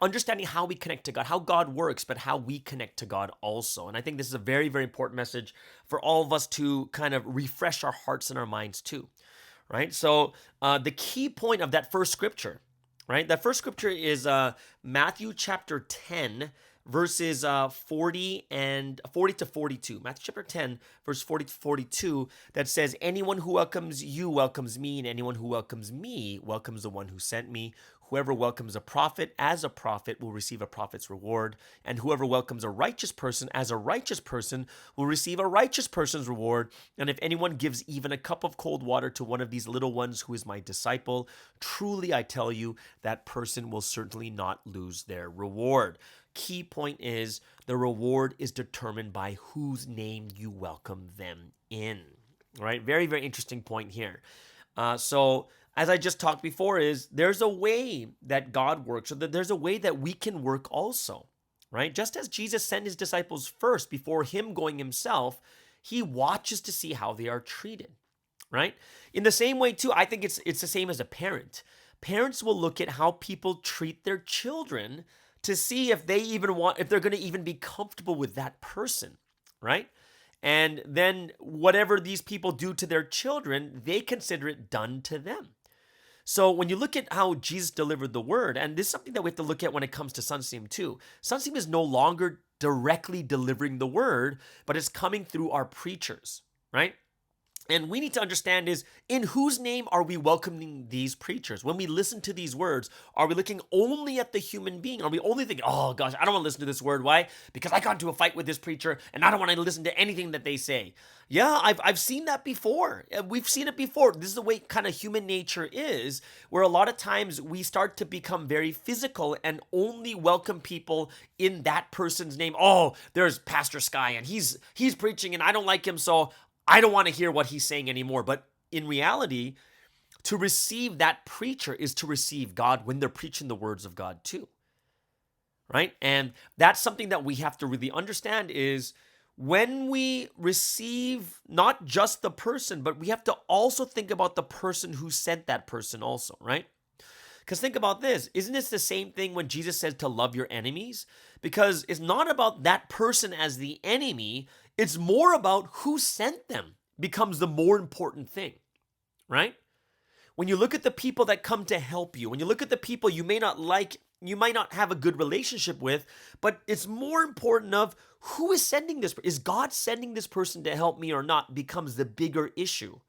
understanding how we connect to God, how God works, but how we connect to God also. And I think this is a very, very important message for all of us to kind of refresh our hearts and our minds too. Right? So the key point of that first scripture, right? That first scripture is Matthew chapter 10, verses 40 to 42. Matthew chapter 10, verse 40 to 42, that says, anyone who welcomes you welcomes me, and anyone who welcomes me welcomes the one who sent me. Whoever welcomes a prophet as a prophet will receive a prophet's reward, and whoever welcomes a righteous person as a righteous person will receive a righteous person's reward. And if anyone gives even a cup of cold water to one of these little ones who is my disciple, truly I tell you, that person will certainly not lose their reward. Key point is the reward is determined by whose name you welcome them in. Right? Very, very interesting point here. So as I just talked before, is there's a way that God works, so that there's a way that we can work also, right? Just as Jesus sent his disciples first before him going himself, he watches to see how they are treated, right? In the same way too, I think it's the same as a parent. Parents will look at how people treat their children to see if they're going to even be comfortable with that person, right? And then whatever these people do to their children, they consider it done to them. So when you look at how Jesus delivered the word, and this is something that we have to look at when it comes to Sunstream too. Sunstream is no longer directly delivering the word, but it's coming through our preachers, right? And we need to understand is, in whose name are we welcoming these preachers? When we listen to these words, are we looking only at the human being? Are we only thinking, oh gosh, I don't want to listen to this word. Why? Because I got into a fight with this preacher and I don't want to listen to anything that they say. Yeah, I've seen that before. We've seen it before. This is the way kind of human nature is, where a lot of times we start to become very physical and only welcome people in that person's name. Oh, there's Pastor Sky and he's preaching and I don't like him, so I don't want to hear what he's saying anymore. But in reality, To receive that preacher is to receive God when they're preaching the words of God too. Right? And that's something that we have to really understand is when we receive not just the person, but we have to also think about the person who sent that person also, right? Because think about this. Isn't this the same thing when Jesus said to love your enemies? Because it's not about that person as the enemy. It's more about who sent them becomes the more important thing, right? When you look at the people that come to help you, when you look at the people you may not like, you might not have a good relationship with, but it's more important of who is sending this. Is God sending this person to help me or not becomes the bigger issue.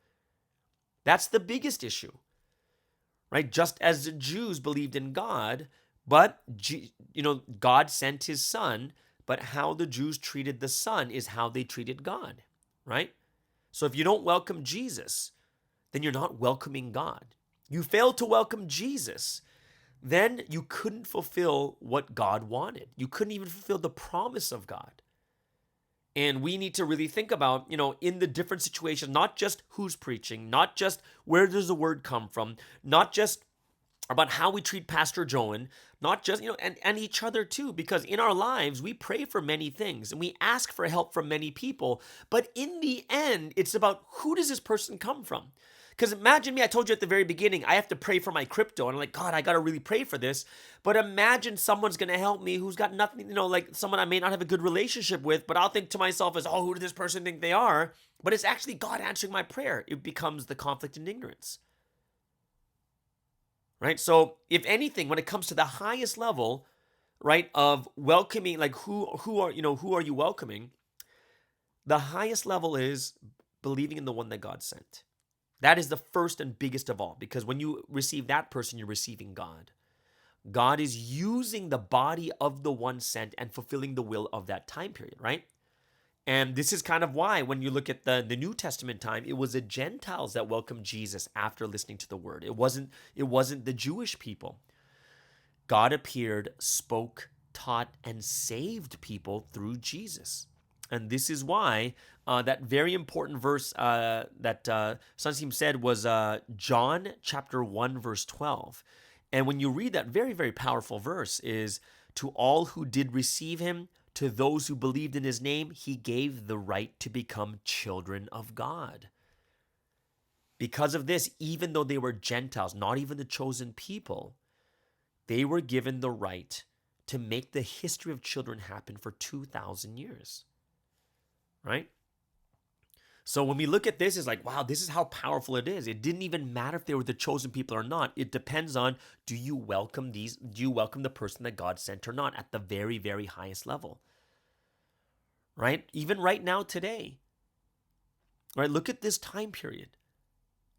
That's the biggest issue, right? Just as the Jews believed in God, but God sent his son, but how the Jews treated the son is how they treated God, right? So if you don't welcome Jesus, then you're not welcoming God. You fail to welcome Jesus, then you couldn't fulfill what God wanted. You couldn't even fulfill the promise of God. And we need to really think about, in the different situations, not just who's preaching, not just where does the word come from, not just about how we treat Pastor Joan, not just, and each other too, because in our lives, we pray for many things and we ask for help from many people. But in the end, it's about who does this person come from? Because imagine me, I told you at the very beginning, I have to pray for my crypto. And I'm like, God, I got to really pray for this. But imagine someone's going to help me who's got nothing, like someone I may not have a good relationship with, but I'll think to myself as, oh, who does this person think they are? But it's actually God answering my prayer. It becomes the conflict and ignorance. Right? So if anything, when it comes to the highest level, right, of welcoming, like who are you welcoming? The highest level is believing in the one that God sent. That is the first and biggest of all, because when you receive that person, you're receiving God. God is using the body of the one sent and fulfilling the will of that time period, right? And this is kind of why when you look at the New Testament time, it was the Gentiles that welcomed Jesus after listening to the word. It wasn't the Jewish people. God appeared, spoke, taught, and saved people through Jesus. And this is why that very important verse that Sunseem said was John chapter 1, verse 12. And when you read that very, very powerful verse is, to all who did receive him, to those who believed in his name, he gave the right to become children of God. Because of this, even though they were Gentiles, not even the chosen people, they were given the right to make the history of children happen for 2,000 years. Right? So when we look at this, it's like, wow, this is how powerful it is. It didn't even matter if they were the chosen people or not. It depends on, do you welcome the person that God sent or not at the very, very highest level? Right? Even right now today. Right? Look at this time period.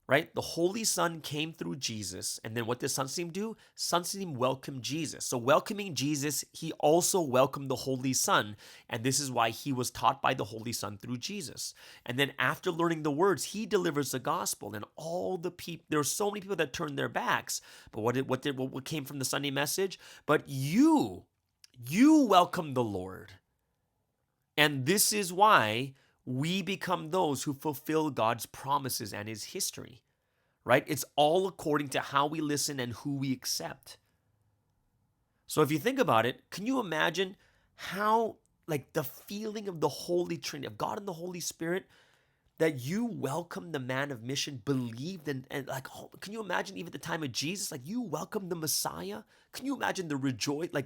Right? The Holy Son came through Jesus. And then what did Sunseem do? Sunseem welcomed Jesus. So welcoming Jesus, he also welcomed the Holy Son. And this is why he was taught by the Holy Son through Jesus. And then after learning the words, he delivers the gospel. And all the people, there were so many people that turned their backs. But what came from the Sunday message? But you welcome the Lord. And this is why we become those who fulfill God's promises and his history, right? It's all according to how we listen and who we accept. So if you think about it, can you imagine how, like, the feeling of the Holy Trinity, of God and the Holy Spirit, that you welcomed the man of mission, believed and like, oh, can you imagine even at the time of Jesus, like you welcomed the Messiah? Can you imagine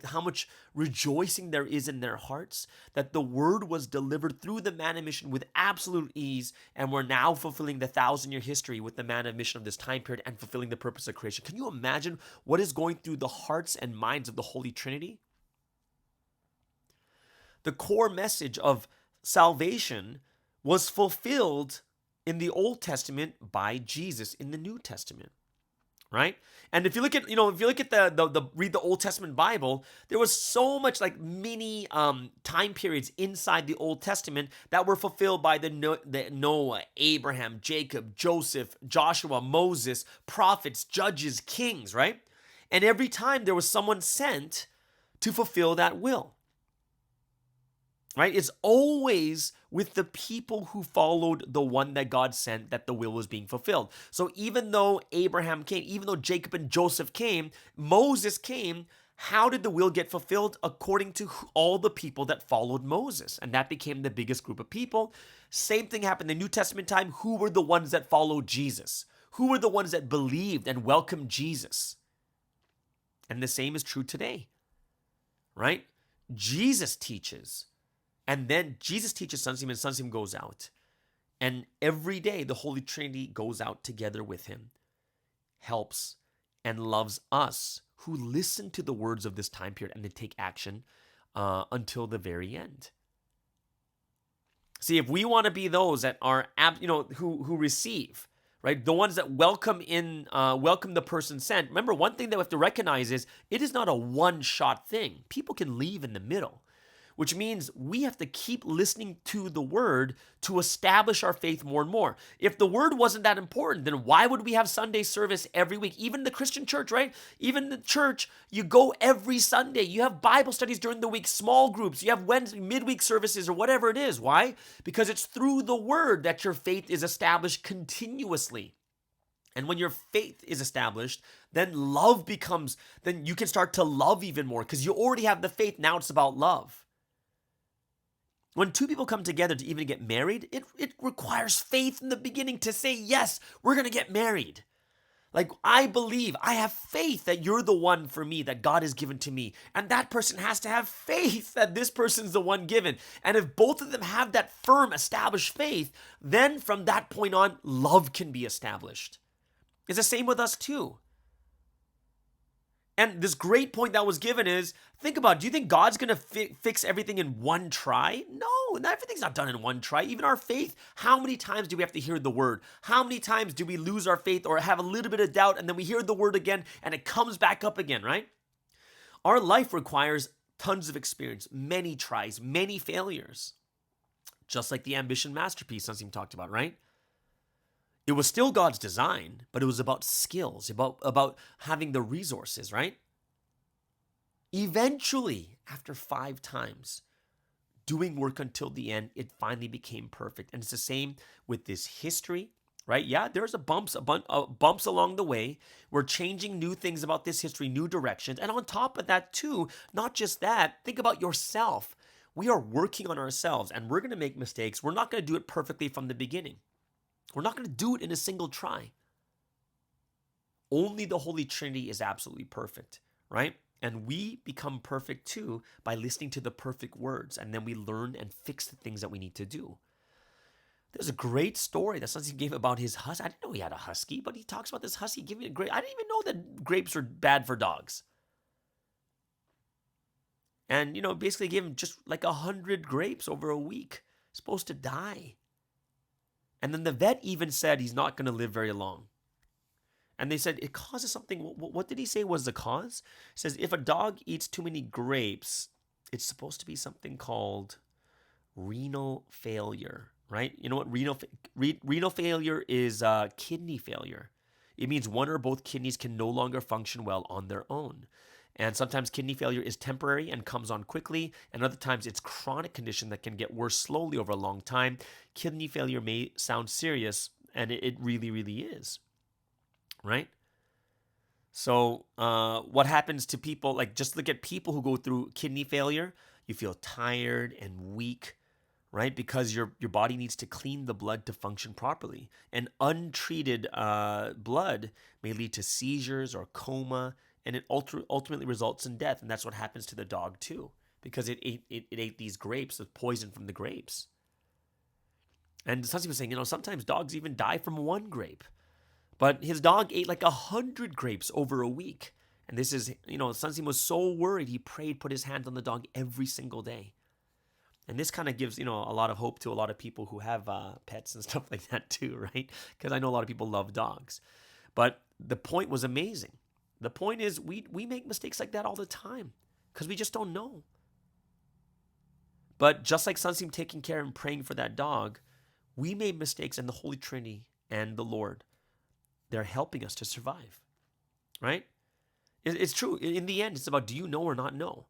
how much rejoicing there is in their hearts that the word was delivered through the man of mission with absolute ease, and we're now fulfilling the 1,000-year history with the man of mission of this time period and fulfilling the purpose of creation. Can you imagine what is going through the hearts and minds of the Holy Trinity? The core message of salvation was fulfilled in the Old Testament by Jesus in the New Testament, right? And if you look at, read the Old Testament Bible, there was so much like mini time periods inside the Old Testament that were fulfilled by the Noah, Abraham, Jacob, Joseph, Joshua, Moses, prophets, judges, kings, right? And every time there was someone sent to fulfill that will. right? It's always with the people who followed the one that God sent that the will was being fulfilled. So even though Abraham came, even though Jacob and Joseph came, Moses came, how did the will get fulfilled? According to all the people that followed Moses. And that became the biggest group of people. Same thing happened in the New Testament time. Who were the ones that followed Jesus? Who were the ones that believed and welcomed Jesus? And the same is true today, right? Jesus teaches. And then Jesus teaches Sunsim, and Sunsim goes out. And every day the Holy Trinity goes out together with him, helps, and loves us who listen to the words of this time period and then take action until the very end. See, if we want to be those that are, who receive, right, the ones that welcome the person sent. Remember, one thing that we have to recognize is it is not a one-shot thing. People can leave in the middle, which means we have to keep listening to the word to establish our faith more and more. If the word wasn't that important, then why would we have Sunday service every week? Even the Christian church, right? Even the church, you go every Sunday. You have Bible studies during the week, small groups. You have Wednesday, midweek services or whatever it is. Why? Because it's through the word that your faith is established continuously. And when your faith is established, then then you can start to love even more because you already have the faith. Now it's about love. When two people come together to even get married, it requires faith in the beginning to say, yes, we're going to get married. Like, I have faith that you're the one for me, that God has given to me. And that person has to have faith that this person's the one given. And if both of them have that firm, established faith, then from that point on, love can be established. It's the same with us too. And this great point that was given is, think about it. Do you think God's going to fix everything in one try? No, everything's not done in one try. Even our faith, how many times do we have to hear the word? How many times do we lose our faith or have a little bit of doubt and then we hear the word again and it comes back up again, right? Our life requires tons of experience, many tries, many failures. Just like the ambition masterpiece Sunsim talked about, right? It was still God's design, but it was about skills, about having the resources, right? Eventually, after 5 times, doing work until the end, it finally became perfect. And it's the same with this history, right? Yeah, there's bumps along the way. We're changing new things about this history, new directions. And on top of that too, not just that, think about yourself. We are working on ourselves and we're going to make mistakes. We're not going to do it perfectly from the beginning. We're not going to do it in a single try. Only the Holy Trinity is absolutely perfect, right? And we become perfect too by listening to the perfect words. And then we learn and fix the things that we need to do. There's a great story that Sunsim gave about his husky. I didn't know he had a husky, but he talks about this husky giving a grape. I didn't even know that grapes are bad for dogs. And, basically gave him just like 100 grapes over a week. Supposed to die. And then the vet even said he's not going to live very long. And they said it causes something. What did he say was the cause? He says if a dog eats too many grapes, it's supposed to be something called renal failure, right? You know what renal failure is? Kidney failure. It means one or both kidneys can no longer function well on their own. And sometimes kidney failure is temporary and comes on quickly. And other times it's chronic condition that can get worse slowly over a long time. Kidney failure may sound serious, and it really, really is, right? So what happens to people, like just look at people who go through kidney failure. You feel tired and weak, right? Because your body needs to clean the blood to function properly. And untreated blood may lead to seizures or coma, and it ultimately results in death. And that's what happens to the dog too, because it ate these grapes, the poison from the grapes. And Sunsim was saying, sometimes dogs even die from one grape. But his dog ate like 100 grapes over a week. And this is, Sunsim was so worried, he prayed, put his hands on the dog every single day. And this kind of gives, a lot of hope to a lot of people who have pets and stuff like that too, right? Because I know a lot of people love dogs. But the point was amazing. The point is we make mistakes like that all the time because we just don't know. But just like Sunsim taking care and praying for that dog, we made mistakes, and the Holy Trinity and the Lord, they're helping us to survive, right? It's true. In the end, it's about do you know or not know?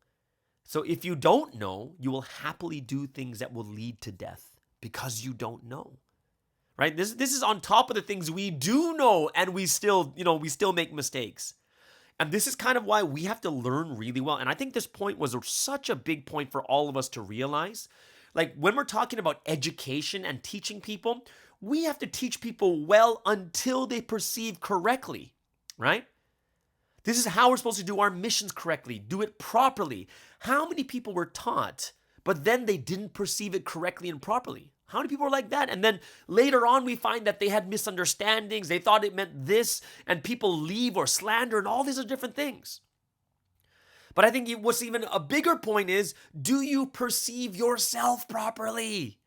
So if you don't know, you will happily do things that will lead to death because you don't know. Right? This is on top of the things we do know, and we still make mistakes. And this is kind of why we have to learn really well. And I think this point was such a big point for all of us to realize. Like when we're talking about education and teaching people, we have to teach people well until they perceive correctly, right? This is how we're supposed to do our missions correctly, do it properly. How many people were taught, but then they didn't perceive it correctly and properly? How many people are like that? And then later on, we find that they had misunderstandings. They thought it meant this, and people leave or slander and all these other different things. But I think what's even a bigger point is, do you perceive yourself properly?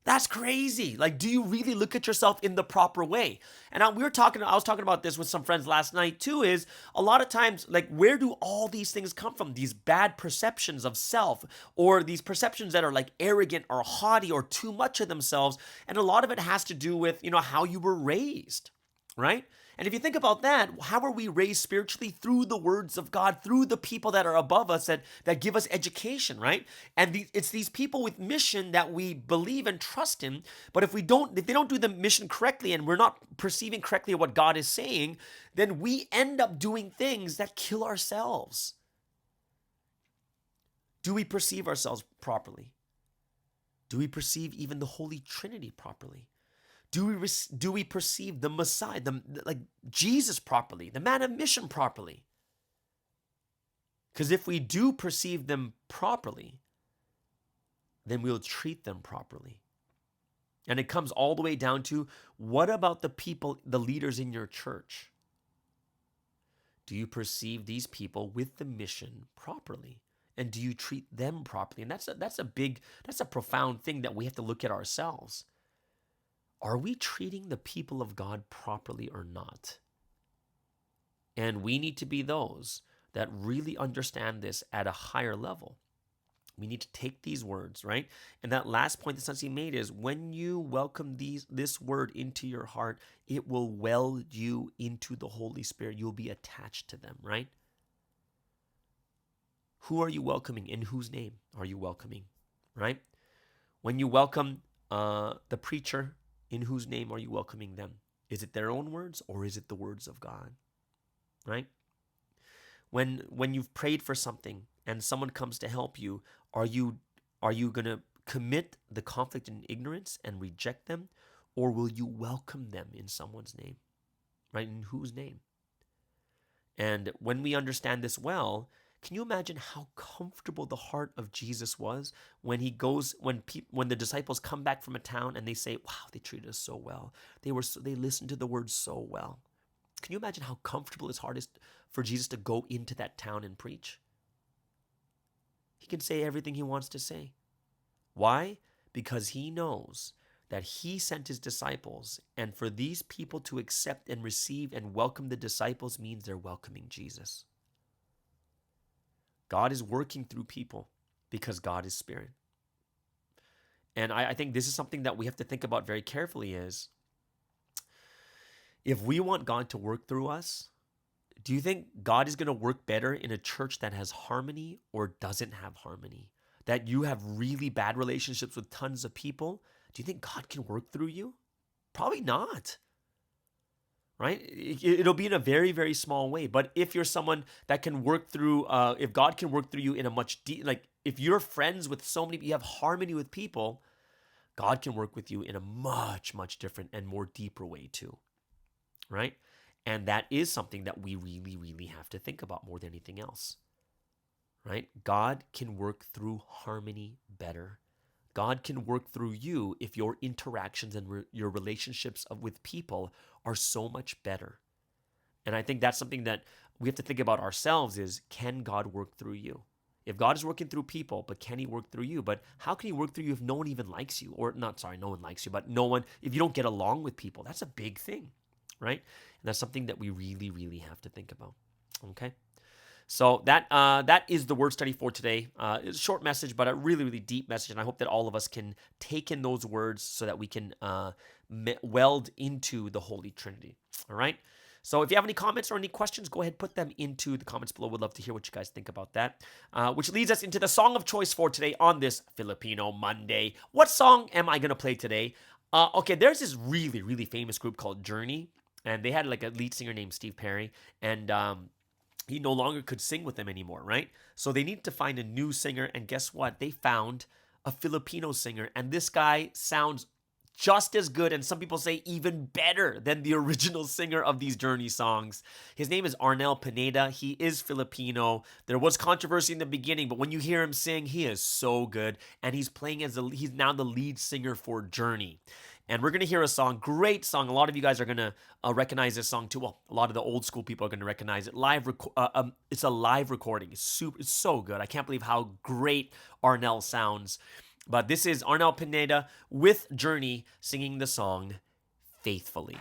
That's crazy. Like, do you really look at yourself in the proper way? And I was talking about this with some friends last night too, is a lot of times, like, where do all these things come from? These bad perceptions of self, or these perceptions that are like arrogant or haughty or too much of themselves. And a lot of it has to do with, how you were raised, right? And if you think about that, how are we raised spiritually? Through the words of God, through the people that are above us that give us education, right? And it's these people with mission that we believe and trust in. But if they don't do the mission correctly, and we're not perceiving correctly what God is saying, then we end up doing things that kill ourselves. Do we perceive ourselves properly? Do we perceive even the Holy Trinity properly? Do we perceive the Messiah, like Jesus properly, the man of mission properly? Because if we do perceive them properly, then we'll treat them properly. And it comes all the way down to, what about the people, the leaders in your church? Do you perceive these people with the mission properly? And do you treat them properly? And that's a profound thing that we have to look at ourselves. Are we treating the people of God properly or not? And we need to be those that really understand this at a higher level. We need to take these words, right? And that last point that Sansi made is, when you welcome this word into your heart, it will weld you into the Holy Spirit. You'll be attached to them, right? Who are you welcoming? In whose name are you welcoming, right? When you welcome the preacher, in whose name are you welcoming them? Is it their own words, or is it the words of God? Right? When you've prayed for something and someone comes to help you, are you going to commit the conflict in ignorance and reject them, or will you welcome them in someone's name? Right? In whose name? And when we understand this well, can you imagine how comfortable the heart of Jesus was when when the disciples come back from a town and they say, "Wow, they treated us so well. They listened to the word so well." Can you imagine how comfortable his heart is for Jesus to go into that town and preach? He can say everything he wants to say. Why? Because he knows that he sent his disciples, and for these people to accept and receive and welcome the disciples means they're welcoming Jesus. God is working through people because God is spirit. And I think this is something that we have to think about very carefully, is if we want God to work through us, do you think God is going to work better in a church that has harmony or doesn't have harmony? That you have really bad relationships with tons of people? Do you think God can work through you? Probably not. Right? It'll be in a very, very small way. But if you're someone that can work through, if God can work through you in a much deep, like if you're friends with so many, you have harmony with people, God can work with you in a much, much different and more deeper way too. Right? And that is something that we really, really have to think about more than anything else. Right? God can work through harmony better. God can work through you if your interactions and your relationships with people are so much better. And I think that's something that we have to think about ourselves is, can God work through you? If God is working through people, but can he work through you? But how can he work through you if no one even likes you? Or no one likes you, but if you don't get along with people, that's a big thing, right? And that's something that we really, really have to think about, okay? So that is the word study for today. It's a short message, but a really, really deep message. And I hope that all of us can take in those words so that we can weld into the Holy Trinity. All right. So if you have any comments or any questions, go ahead, put them into the comments below. We'd love to hear what you guys think about that. Which leads us into the song of choice for today on this Filipino Monday. What song am I going to play today? Okay, there's this really, really famous group called Journey. And they had like a lead singer named Steve Perry. And he no longer could sing with them anymore, right? So they needed to find a new singer. And guess what? They found a Filipino singer. And this guy sounds just as good, and some people say even better than the original singer of these Journey songs. His name is Arnel Pineda. He is Filipino. There was controversy in the beginning, but when you hear him sing, he is so good. And he's playing he's now the lead singer for Journey. And we're going to hear a song, great song. A lot of you guys are going to recognize this song too. Well, a lot of the old school people are going to recognize it. It's a live recording. It's so good. I can't believe how great Arnel sounds. But this is Arnel Pineda with Journey singing the song Faithfully.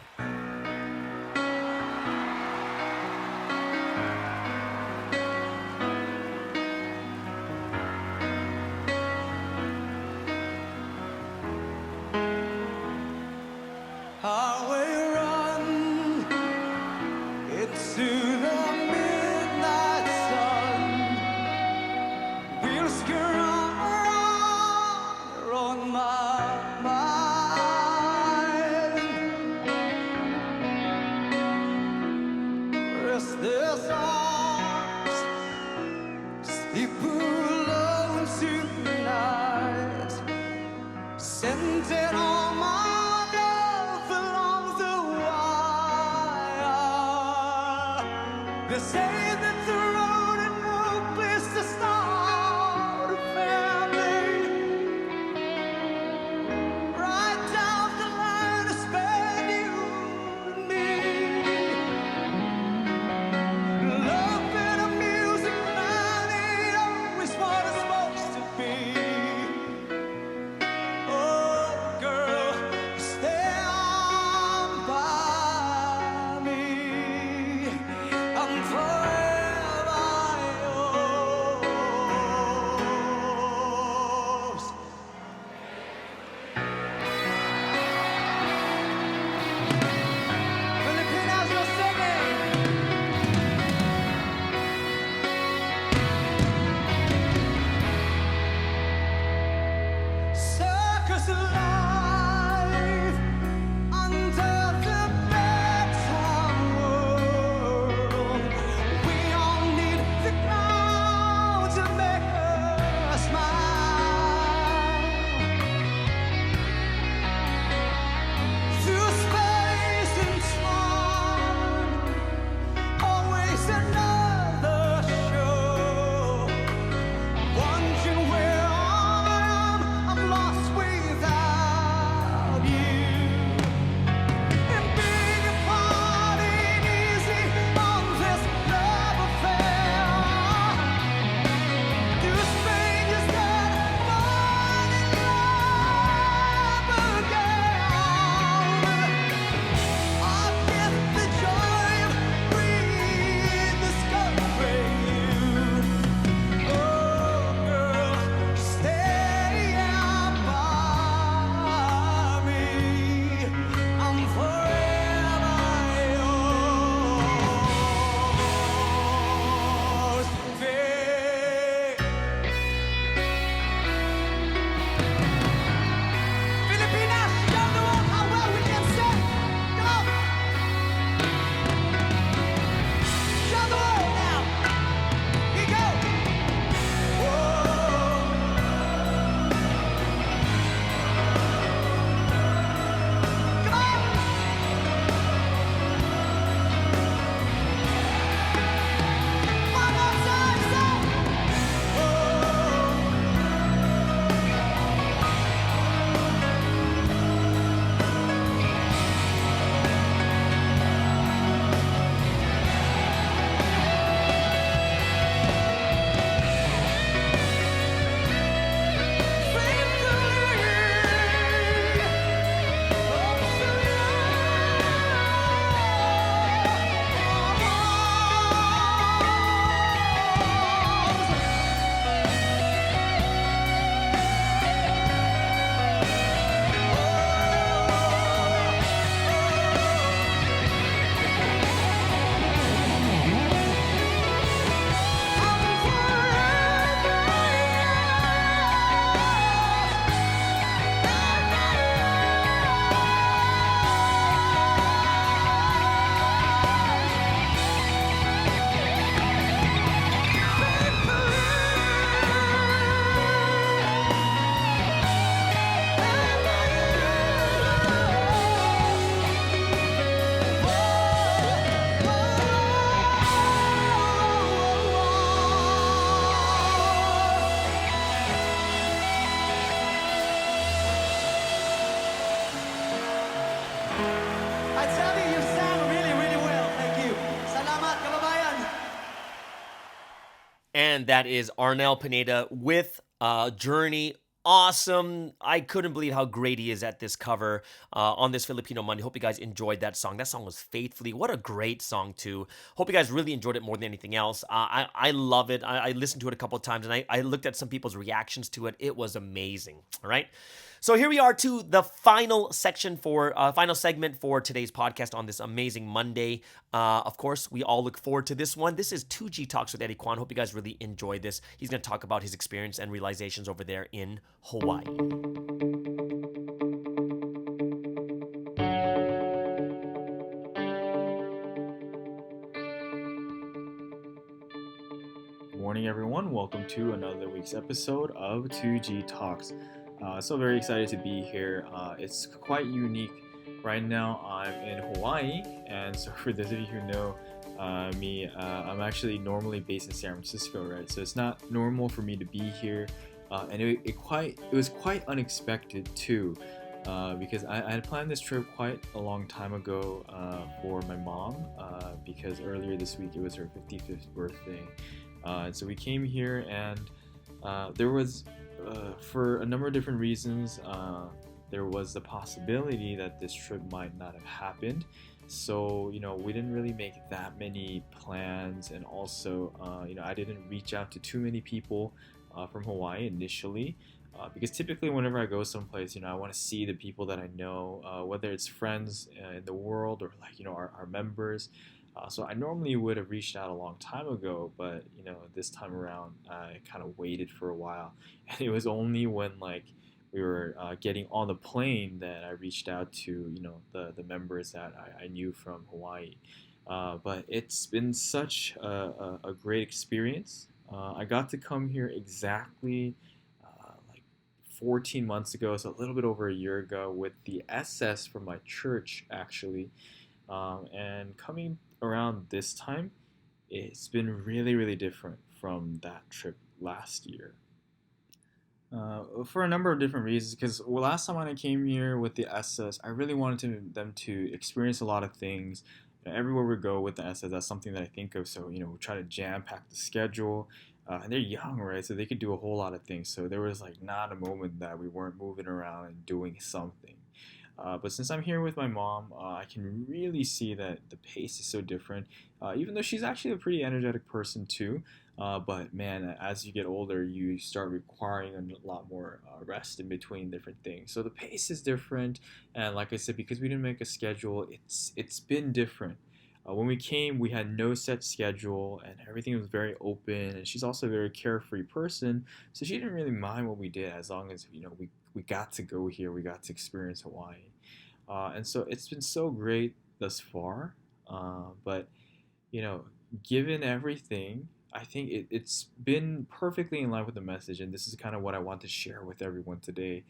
Highway run into the midnight sun. Wheels on my mind. Restless arms sleep alone tonight. Sending all my love along the wire. They say that the road and no place to start a family. Right down the line to spend you and me. Love and a music man ain't always what it's supposed to be. Oh, girl, stand by me. I'm forever And that is Arnel Pineda with Journey. Awesome. I couldn't believe how great he is at this cover on this Filipino Monday. Hope you guys enjoyed that song. That song was Faithfully. What a great song, too. Hope you guys really enjoyed it more than anything else. I love it. I listened to it a couple of times, and I looked at some people's reactions to it. It was amazing. All right. So here we are to the final segment for today's podcast on this amazing Monday. Of course, we all look forward to this one. This is 2G Talks with Eddie Kwan. Hope you guys really enjoy this. He's going to talk about his experience and realizations over there in Hawaii. Good morning, everyone. Welcome to another week's episode of 2G Talks. So very excited to be here. It's quite unique. Right now, I'm in Hawaii, and so for those of you who know me, I'm actually normally based in San Francisco, right? So it's not normal for me to be here, and it was quite unexpected too, because I had planned this trip quite a long time ago for my mom, because earlier this week it was her 55th birthday. And so we came here, and there was, for a number of different reasons, there was the possibility that this trip might not have happened. So, we didn't really make that many plans, and also, I didn't reach out to too many people from Hawaii initially, because typically whenever I go someplace, I want to see the people that I know, whether it's friends in the world or our members. So I normally would have reached out a long time ago, but this time around I kind of waited for a while, and it was only when we were getting on the plane that I reached out to the members that I knew from Hawaii. But it's been such a great experience. I got to come here exactly 14 months ago, so a little bit over a year ago, with the SS from my church actually, and coming around this time, it's been really, really different from that trip last year. For a number of different reasons, because last time when I came here with the SS, I really wanted them to experience a lot of things. Everywhere we go with the SS, that's something that I think of. So, we try to jam pack the schedule. And they're young, right? So they could do a whole lot of things. So there was not a moment that we weren't moving around and doing something. But since I'm here with my mom, I can really see that the pace is so different, even though she's actually a pretty energetic person too. But man, as you get older, you start requiring a lot more rest in between different things. So the pace is different, and like I said, because we didn't make a schedule, it's been different. When we came, we had no set schedule, and everything was very open. And she's also a very carefree person, so she didn't really mind what we did as long as we got to go here, we got to experience Hawaii. And so it's been so great thus far. But given everything, I think it's been perfectly in line with the message, and this is kind of what I want to share with everyone today.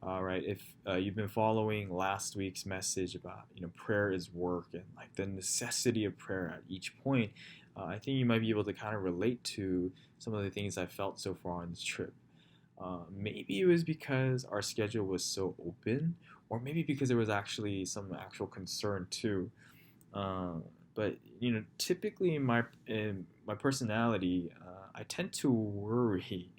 Right, if you've been following last week's message about prayer is work, and the necessity of prayer at each point, I think you might be able to kind of relate to some of the things I felt so far on this trip. Maybe it was because our schedule was so open, or maybe because there was actually some actual concern too. But typically in my personality, I tend to worry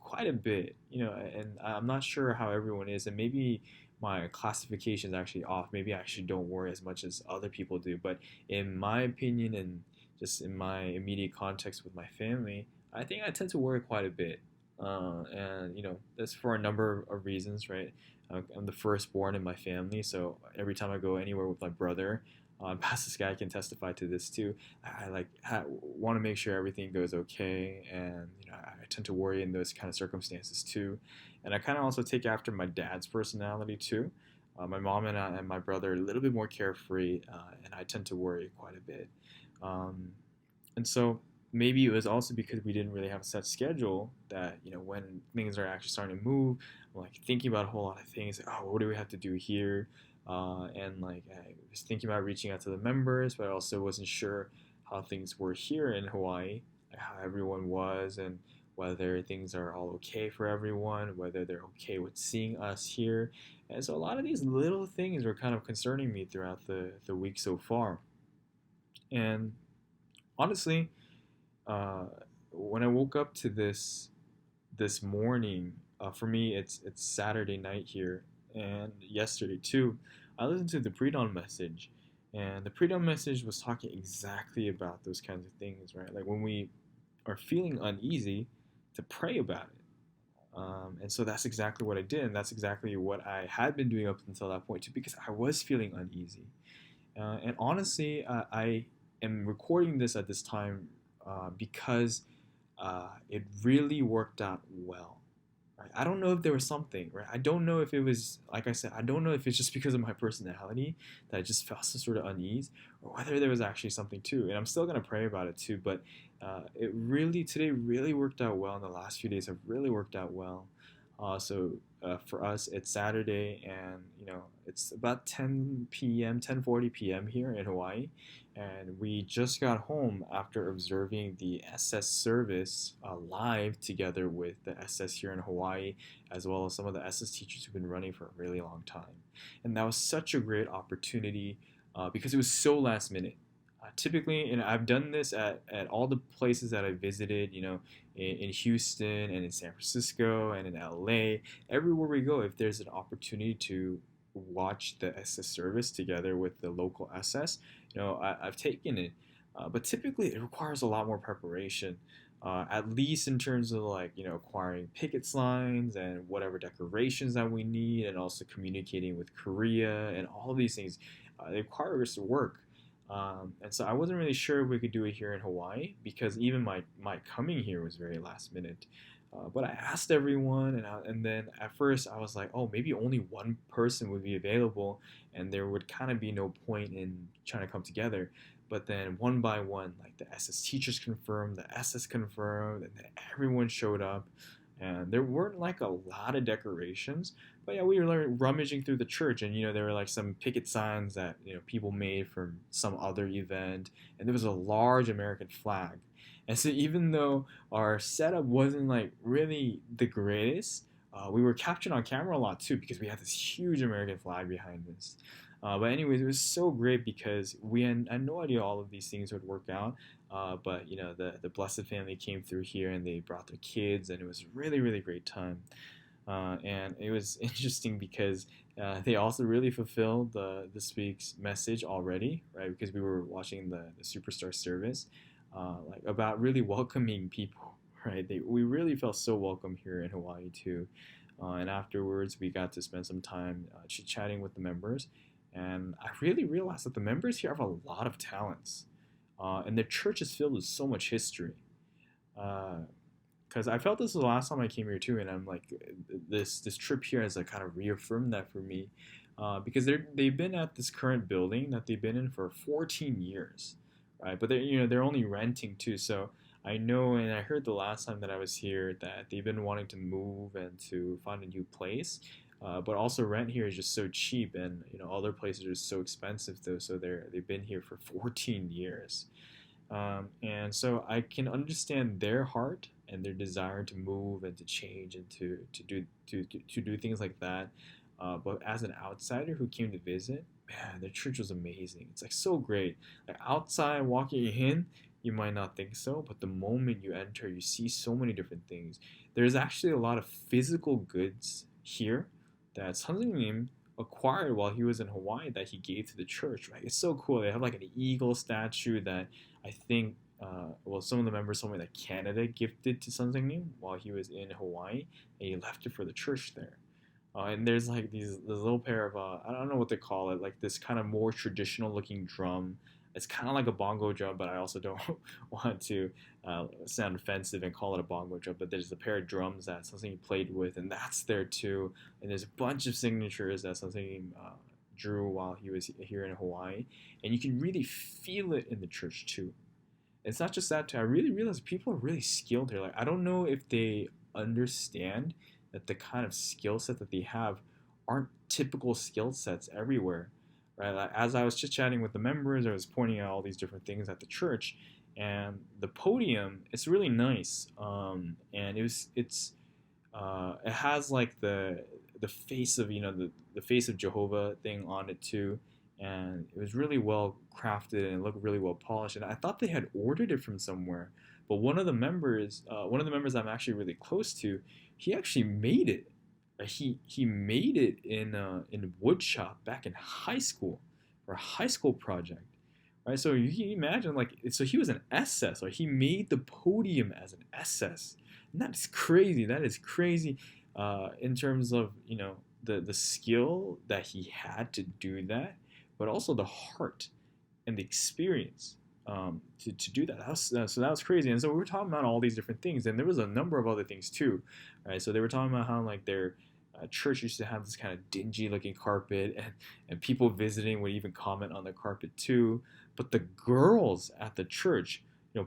quite a bit, and I'm not sure how everyone is, and maybe my classification is actually off. Maybe I actually don't worry as much as other people do, but in my opinion, and just in my immediate context with my family, I think I tend to worry quite a bit. And that's for a number of reasons, right? I'm the firstborn in my family, so every time I go anywhere with my brother, Pastor Sky can testify to this too. I want to make sure everything goes okay, and I tend to worry in those kind of circumstances too. And I kind of also take after my dad's personality too. My mom and my brother are a little bit more carefree, and I tend to worry quite a bit. And so maybe it was also because we didn't really have a set schedule that when things are actually starting to move, I'm thinking about a whole lot of things. What do we have to do here? And I was thinking about reaching out to the members, but I also wasn't sure how things were here in Hawaii, how everyone was, and whether things are all okay for everyone, whether they're okay with seeing us here. And so a lot of these little things were kind of concerning me throughout the week so far. And honestly, when I woke up to this morning, for me it's Saturday night here, and yesterday too, I listened to the pre-dawn message, and the pre-dawn message was talking exactly about those kinds of things, right? Like when we are feeling uneasy, to pray about it. And so that's exactly what I did, and that's exactly what I had been doing up until that point too, because I was feeling uneasy. And honestly, I am recording this at this time because it really worked out well. Right? I don't know if there was something, right? I don't know if it was, like I said, I don't know if it's just because of my personality that I just felt some sort of unease, or whether there was actually something too. And I'm still gonna pray about it too. But it really today really worked out well, and the last few days have really worked out well. For us, it's Saturday, and it's about 10 p.m., 10:40 p.m. here in Hawaii, and we just got home after observing the SS service live together with the SS here in Hawaii, as well as some of the SS teachers who've been running for a really long time. And that was such a great opportunity because it was so last minute. Typically, and I've done this at all the places that I visited, in Houston and in San Francisco and in LA, everywhere we go, if there's an opportunity to watch the SS service together with the local SS, I've taken it. But typically, it requires a lot more preparation, at least in terms of like, acquiring picket signs and whatever decorations that we need, and also communicating with Korea and all of these things. They require us to work. And so I wasn't really sure if we could do it here in Hawaii, because even my coming here was very last minute. But I asked everyone, and then at first I was like, oh, maybe only one person would be available, and there would kind of be no point in trying to come together. But then one by one, like the SS teachers confirmed, the SS confirmed, and then everyone showed up. And there weren't like a lot of decorations, but yeah, we were like rummaging through the church, and there were like some picket signs that people made from some other event, and there was a large American flag. And so even though our setup wasn't like really the greatest, we were captured on camera a lot too, because we had this huge American flag behind us. But anyways, it was so great because we had no idea all of these things would work out. But the blessed family came through here, and they brought their kids, and it was a really, really great time. And it was interesting because they also really fulfilled this week's message already, right? Because we were watching the Superstar service, like about really welcoming people, right? We really felt so welcome here in Hawaii too. And afterwards, we got to spend some time chit-chatting with the members, and I really realized that the members here have a lot of talents, and the church is filled with so much history. Because I felt this was the last time I came here too, and I'm like, this trip here has like kind of reaffirmed that for me, because they've been at this current building that they've been in for 14 years, right? But they're only renting too, so I know, and I heard the last time that I was here that they've been wanting to move and to find a new place. But also rent here is just so cheap, and other places are so expensive though. So they've been here for 14 years, and so I can understand their heart and their desire to move and to change and to do things like that. But as an outsider who came to visit, man, the church was amazing. It's like so great. Like outside walking in, you might not think so, but the moment you enter, you see so many different things. There's actually a lot of physical goods here that Sanzingnim acquired while he was in Hawaii that he gave to the church, right? It's so cool. They have like an eagle statue that I think, some of the members told me that Canada gifted to Sanzingnim while he was in Hawaii, and he left it for the church there. And there's like this little pair of, I don't know what they call it, like this kind of more traditional looking drum. It's kind of like a bongo drum, but I also don't want to sound offensive and call it a bongo drum. But there's a pair of drums that something he played with, and that's there too. And there's a bunch of signatures that something drew while he was here in Hawaii, and you can really feel it in the church too. It's not just that too. I really realized people are really skilled here. Like I don't know if they understand that the kind of skill set that they have aren't typical skill sets everywhere. Right, like, as I was chit chatting with the members, I was pointing out all these different things at the church, and the podium, it's really nice, and it has like the face of the face of Jehovah thing on it too, and it was really well crafted and it looked really well polished. And I thought they had ordered it from somewhere, but one of the members I'm actually really close to, he actually made it. He made it in wood shop back in high school for a high school project, right? So you can imagine, like, so he was an SS, or he made the podium as an SS, and that is crazy. That is crazy, in terms of, the skill that he had to do that, but also the heart and the experience, to do that. So that was crazy. And so we were talking about all these different things, and there was a number of other things too, right? So they were talking about how, like, their church used to have this kind of dingy looking carpet, and people visiting would even comment on the carpet too. But the girls at the church,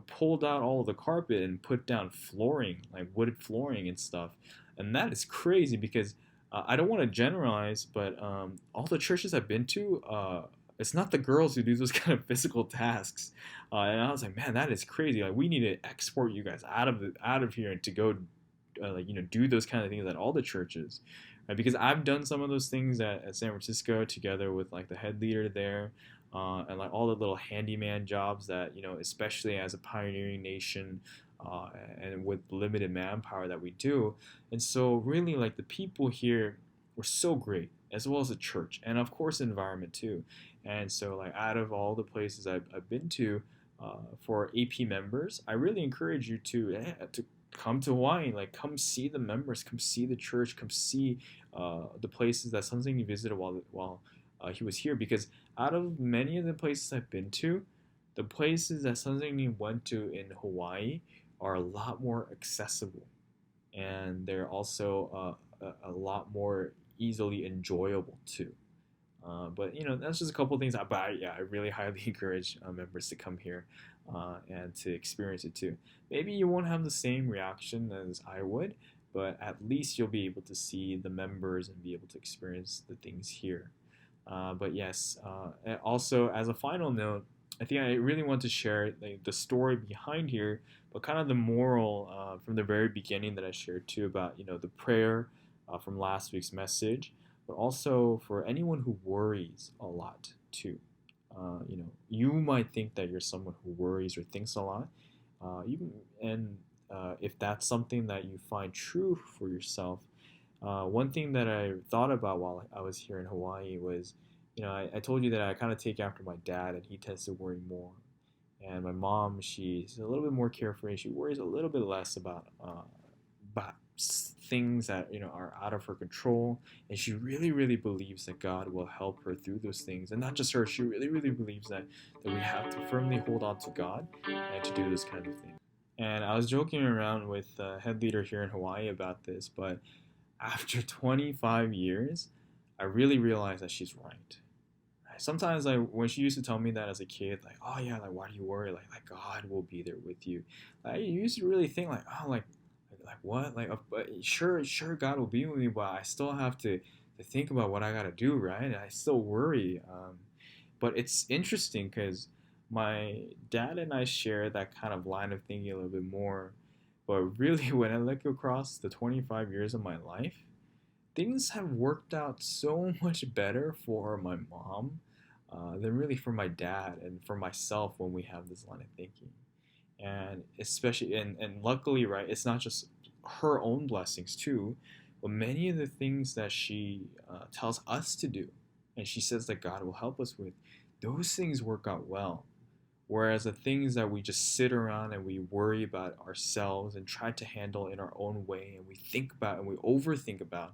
pulled out all of the carpet and put down flooring, like wooded flooring and stuff. And that is crazy because I don't want to generalize, but all the churches I've been to, it's not the girls who do those kind of physical tasks. And I was like, man, that is crazy. Like, we need to export you guys out of here and to go, do those kind of things at all the churches, right? Because I've done some of those things at San Francisco together with, like, the head leader there, and, like, all the little handyman jobs that, especially as a pioneering nation, and with limited manpower that we do. And so really, like, the people here were so great, as well as the church, and of course the environment too. And so, like, out of all the places I've been to, for AP members, I really encourage you to come to Hawaii. Like, come see the members, come see the church, come see the places that Sunsengi visited while he was here. Because out of many of the places I've been to, the places that Sunsengi went to in Hawaii are a lot more accessible, and they're also a lot more easily enjoyable too. But that's just a couple of things. But yeah, I really highly encourage members to come here, and to experience it too. Maybe you won't have the same reaction as I would, but at least you'll be able to see the members and be able to experience the things here. But yes, and also as a final note, I think I really want to share, like, the story behind here, but kind of the moral from the very beginning that I shared too, about the prayer from last week's message, but also for anyone who worries a lot too. You might think that you're someone who worries or thinks a lot, and if that's something that you find true for yourself, one thing that I thought about while I was here in Hawaii was, I told you that I kind of take after my dad, and he tends to worry more. And my mom, she's a little bit more carefree. She worries a little bit less about things that are out of her control, and she really, really believes that God will help her through those things. And not just her, she really, really believes that we have to firmly hold on to God and to do this kind of thing. And I was joking around with the head leader here in Hawaii about this, but after 25 years, I really realized that she's right. Sometimes, like, when she used to tell me that as a kid, like, oh yeah, like, why do you worry? Like God will be there with you. I used to really think, like, oh, like what? Like, sure, God will be with me, but I still have to think about what I gotta do, right? And I still worry. But it's interesting because my dad and I share that kind of line of thinking a little bit more. But really, when I look across the 25 years of my life, things have worked out so much better for my mom than really for my dad and for myself when we have this line of thinking. And especially, and luckily, right, it's not just her own blessings too, but many of the things that she tells us to do, and she says that God will help us with, those things work out well. Whereas the things that we just sit around and we worry about ourselves and try to handle in our own way, and we think about and we overthink about,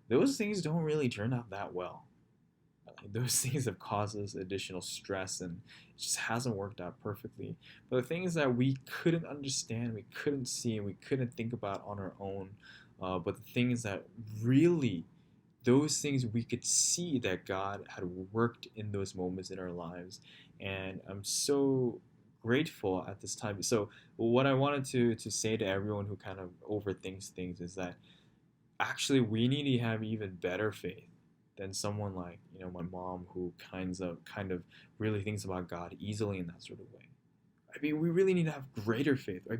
those things don't really turn out that well. Those things have caused us additional stress, and it just hasn't worked out perfectly. But the things that we couldn't understand, we couldn't see, and we couldn't think about on our own, but the things that really, those things we could see that God had worked in those moments in our lives. And I'm so grateful at this time. So what I wanted to say to everyone who kind of overthinks things is that actually we need to have even better faith than someone like my mom, who kind of really thinks about God easily in that sort of way. I mean, we really need to have greater faith, right?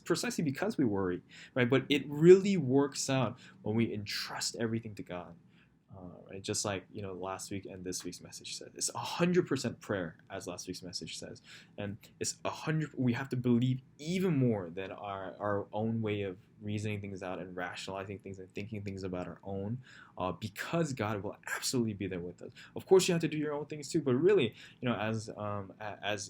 Precisely because we worry, right? But it really works out when we entrust everything to God. Right? Just like, last week and this week's message said, it's 100% prayer, as last week's message says, and it's 100. We have to believe even more than our own way of reasoning things out and rationalizing things and thinking things about our own, because God will absolutely be there with us. Of course, you have to do your own things too, but really, as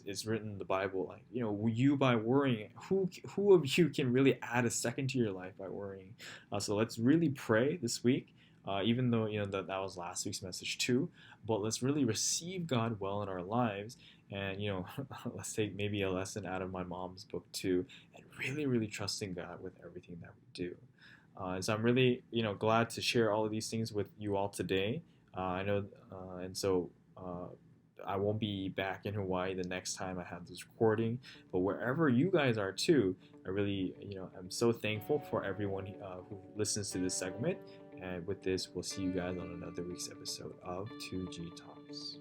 is written in the Bible, like, you by worrying, who of you can really add a second to your life by worrying? So let's really pray this week. Even though that was last week's message too, but let's really receive God well in our lives, and let's take maybe a lesson out of my mom's book too, and really trusting God with everything that we do. So I'm really glad to share all of these things with you all today. I know, and so I won't be back in Hawaii the next time I have this recording, but wherever you guys are too, I really I'm so thankful for everyone who listens to this segment. And with this, we'll see you guys on another week's episode of 2G Talks.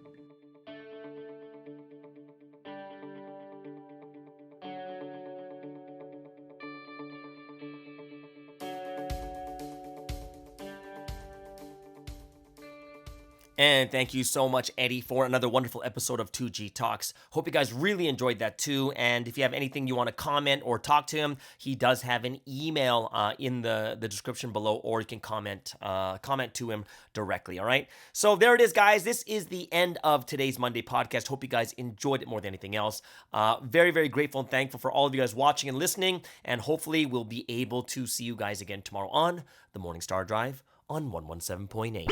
And thank you so much, Eddie, for another wonderful episode of 2G Talks. Hope you guys really enjoyed that too. And if you have anything you want to comment or talk to him, he does have an email in the description below, or you can comment to him directly, all right? So there it is, guys. This is the end of today's Monday podcast. Hope you guys enjoyed it more than anything else. Very grateful and thankful for all of you guys watching and listening. And hopefully we'll be able to see you guys again tomorrow on the Morning Star Drive on 117.8.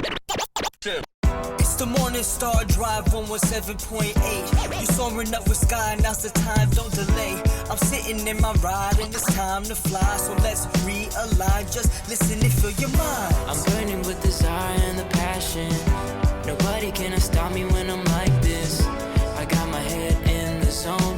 It's the Morning Star Drive 117.8. You soaring up with sky, now's the time, don't delay. I'm sitting in my ride and it's time to fly. So let's realign, just listen and feel your mind. I'm burning with desire and the passion. Nobody can stop me when I'm like this. I got my head in the zone,